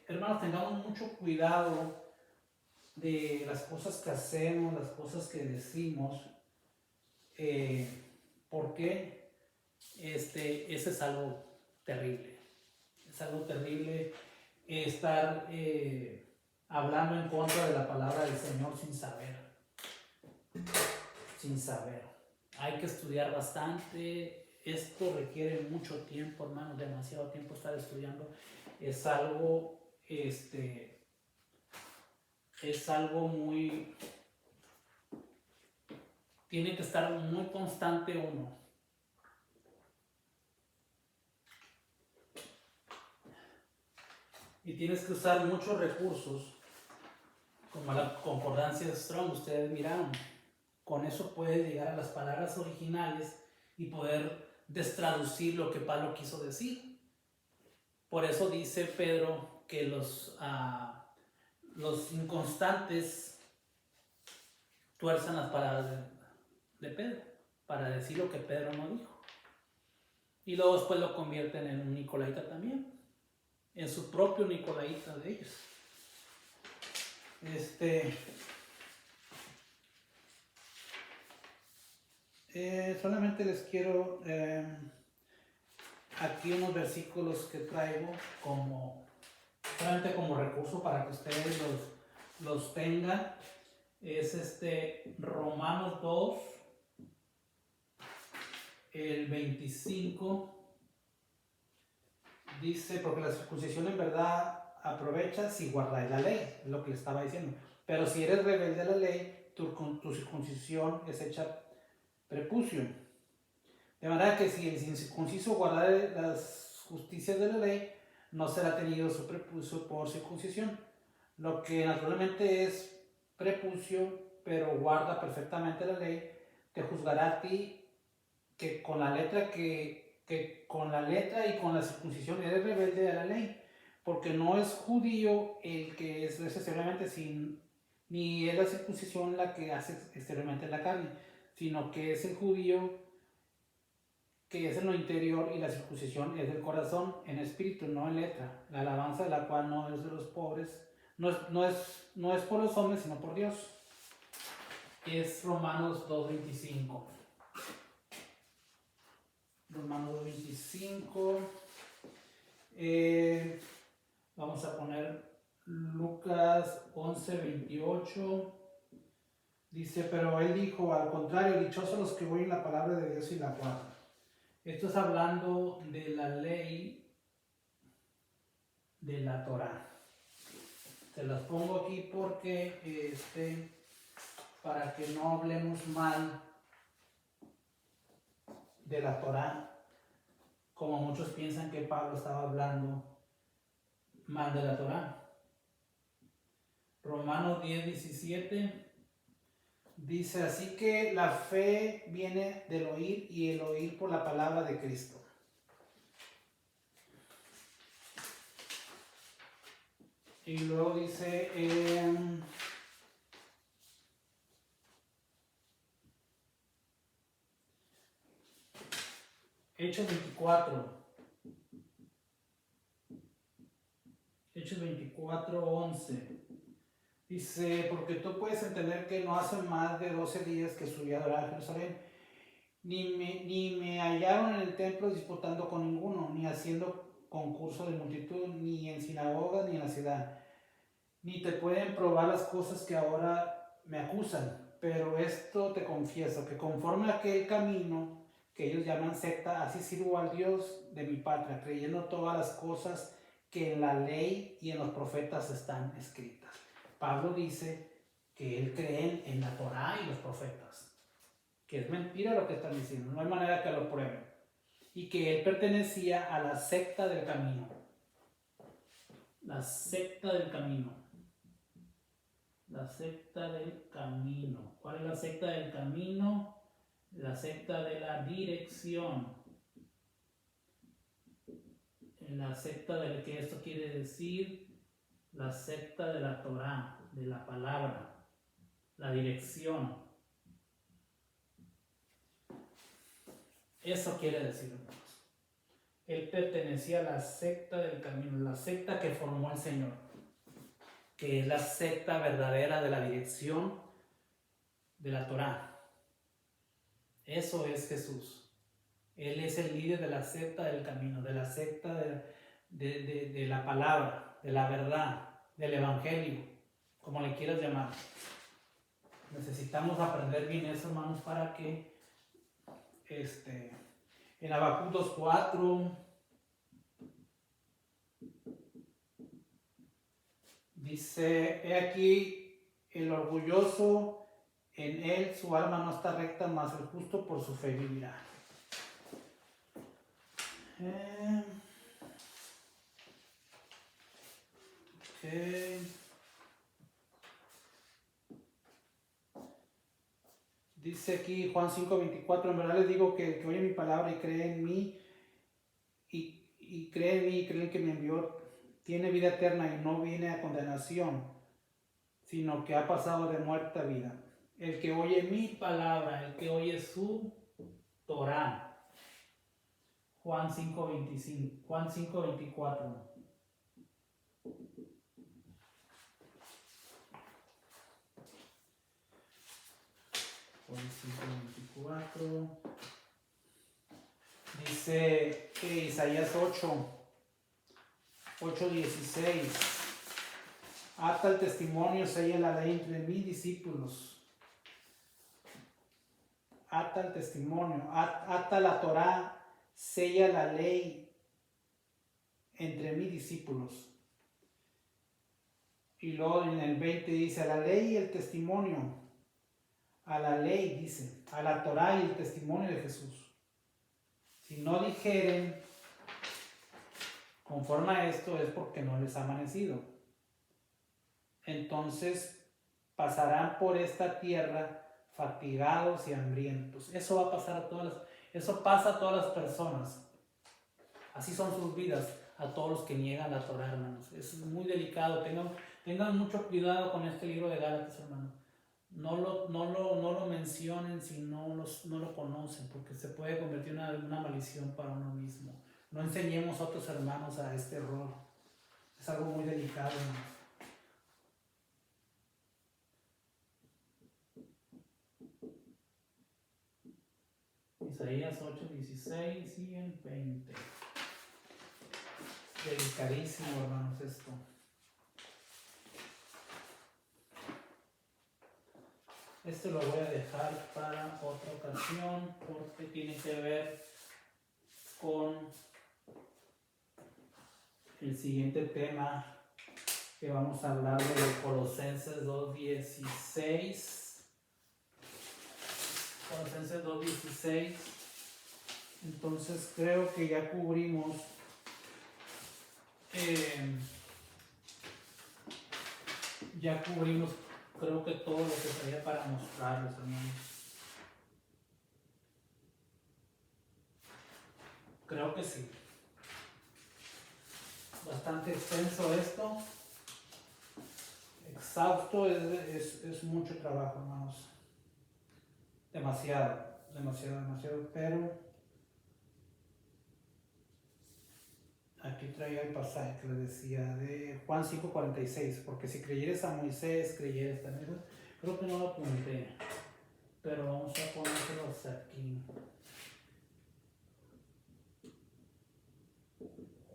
hermanos, tengamos mucho cuidado de las cosas que hacemos, las cosas que decimos, porque ese es algo terrible. Es algo terrible estar hablando en contra de la palabra del Señor sin saber. Sin saber. Hay que estudiar bastante. Esto requiere mucho tiempo, hermanos, demasiado tiempo estar estudiando. Es algo, es algo muy... Tiene que estar muy constante uno. Y tienes que usar muchos recursos, como la concordancia de Strong, ustedes miraron. Con eso puedes llegar a las palabras originales y poder destraducir lo que Pablo quiso decir. Por eso dice Pedro que los inconstantes tuerzan las palabras de Pedro para decir lo que Pedro no dijo. Y luego después lo convierten en un nicolaita también, en su propio nicolaita de ellos. Solamente les quiero aquí unos versículos que traigo solamente como recurso para que ustedes los tengan. Es Romanos 2, el 25. Dice, porque la circuncisión en verdad aprovecha si guardáis la ley, es lo que le estaba diciendo. Pero si eres rebelde a la ley, tu circuncisión es hecha prepucio. De manera que si el incircunciso guardare las justicias de la ley, no será tenido su prepucio por circuncisión. Lo que naturalmente es prepucio, pero guarda perfectamente la ley, te juzgará a ti que con la letra y con la circuncisión eres rebelde a la ley, porque no es judío el que es necesariamente ni es la circuncisión la que hace exteriormente la carne, sino que es el judío que es en lo interior, y la circuncisión es del corazón, en espíritu, no en letra, la alabanza de la cual no es de los pobres, no es por los hombres, sino por Dios. Es Romanos 2.25. Romanos 2.25. Vamos a poner Lucas 11.28. Dice, pero él dijo, al contrario, dichosos los que oyen la palabra de Dios y la guardan. Esto es hablando de la ley de la Torá. Se las pongo aquí porque para que no hablemos mal de la Torá, como muchos piensan que Pablo estaba hablando mal de la Torá. Romanos 10:17 dice, así que la fe viene del oír y el oír por la palabra de Cristo. Y luego dice Hechos 24:11. Dice, porque tú puedes entender que no hace más de 12 días que subí a adorar a Jerusalén, ni me hallaron en el templo disputando con ninguno, ni haciendo concurso de multitud, ni en sinagoga, ni en la ciudad. Ni te pueden probar las cosas que ahora me acusan, pero esto te confieso, que conforme a aquel camino que ellos llaman secta, así sirvo al Dios de mi patria, creyendo todas las cosas que en la ley y en los profetas están escritas. Pablo dice que él cree en la Torá y los profetas, que es mentira lo que están diciendo, no hay manera que lo prueben, y que él pertenecía a la secta del camino. La secta del camino. La secta del camino. ¿Cuál es la secta del camino? La secta de la dirección. La secta de que esto quiere decir la secta de la Torá, de la palabra, la dirección. Eso quiere decir, hermanos. Él pertenecía a la secta del camino, la secta que formó el Señor, que es la secta verdadera de la dirección de la Torá. Eso es Jesús. Él es el líder de la secta del camino, de la secta de la palabra, de la verdad, del evangelio, como le quieras llamar. Necesitamos aprender bien eso, hermanos, para que en Habacuc 2:4 dice: he aquí el orgulloso, en él su alma no está recta, mas el justo por su fe vivirá. Dice aquí Juan 5:24: en verdad les digo que el que oye mi palabra y cree en mí, y cree en mí y cree en que me envió, tiene vida eterna y no viene a condenación, sino que ha pasado de muerte a vida. El que oye mi palabra, el que oye su Torá. Juan 5:25, Juan 5:24. Juan 5:24. Dice Isaías 8:16. Ata el testimonio, sella la ley entre mis discípulos. Ata el testimonio, ata la Torá, sella la ley entre mis discípulos. Y luego en el 20 dice: a la ley y el testimonio. A la ley dice, a la Torá y el testimonio de Jesús. Si no dijeren conforme a esto, es porque no les ha amanecido. Entonces pasarán por esta tierra fatigados y hambrientos. Eso va a pasar a eso pasa a todas las personas. Así son sus vidas, a todos los que niegan la Torá, hermanos. Es muy delicado. Tengan mucho cuidado con este libro de Gálatas, hermanos. No lo mencionen si no lo conocen, porque se puede convertir en una maldición para uno mismo. No enseñemos a otros hermanos a este error. Es algo muy delicado, hermanos. Isaías 8:16 y el 20. Delicadísimo, hermanos, esto. Esto lo voy a dejar para otra ocasión porque tiene que ver con el siguiente tema que vamos a hablar de Colosenses 2:16. Colosenses 2:16. Entonces creo que ya cubrimos creo que todo lo que traía para mostrarles, hermanos. Creo que sí. Bastante extenso esto. Exhausto, es mucho trabajo, hermanos. Demasiado, pero aquí traía el pasaje que les decía de Juan 5:46, porque si creyeres a Moisés, creyeres también. Creo que no lo apunté, pero vamos a ponérselos aquí.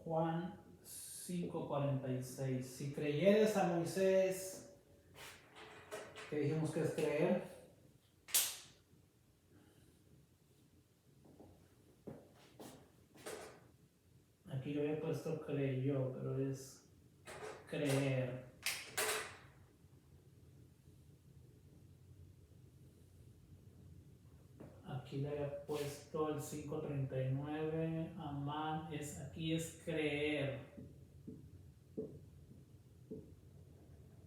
Juan 5:46. Si creyeres a Moisés, que dijimos que es creer. Aquí yo había puesto creyó, pero es creer. Aquí le había puesto el 5:39. Amán aquí es creer.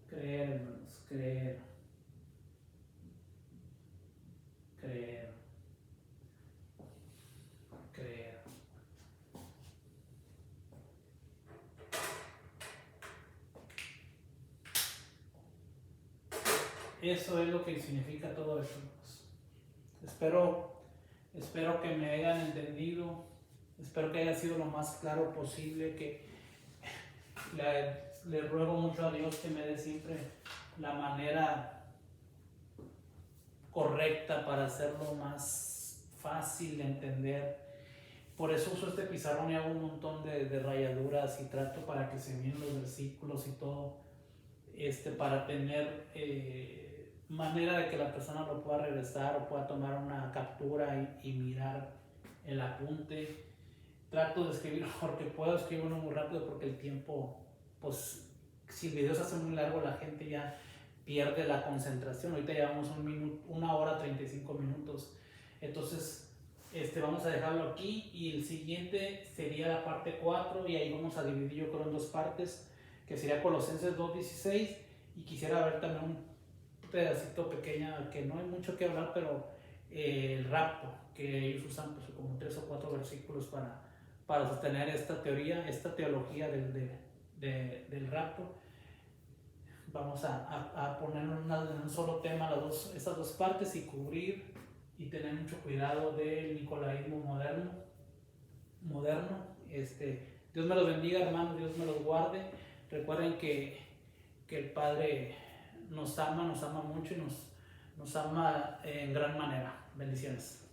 Creer, hermanos, creer. Creer. Creer. eso es lo que significa todo esto. Espero que me hayan entendido, espero que haya sido lo más claro posible, que le ruego mucho a Dios que me dé siempre la manera correcta para hacerlo más fácil de entender. Por eso uso este pizarrón y hago un montón de rayaduras y trato para que se miren los versículos y todo, para tener manera de que la persona lo pueda regresar o pueda tomar una captura y mirar el apunte. Trato de escribir porque puedo escribirlo muy rápido, porque el tiempo, pues si el video se hace muy largo la gente ya pierde la concentración. Ahorita llevamos 1 hora 35 minutos, entonces vamos a dejarlo aquí y el siguiente sería la parte 4 y ahí vamos a dividir yo creo en 2 partes, que sería Colosenses 2:16, y quisiera ver también un pedacito pequeño que no hay mucho que hablar, pero el rapto, que ellos usan pues como 3 o 4 versículos para sostener esta teoría, esta teología del rapto. Vamos a poner en un solo tema estas 2 partes y cubrir y tener mucho cuidado del nicolaísmo moderno. Dios me los bendiga, hermanos, Dios me los guarde. Recuerden que el Padre nos ama mucho y nos ama en gran manera. Bendiciones.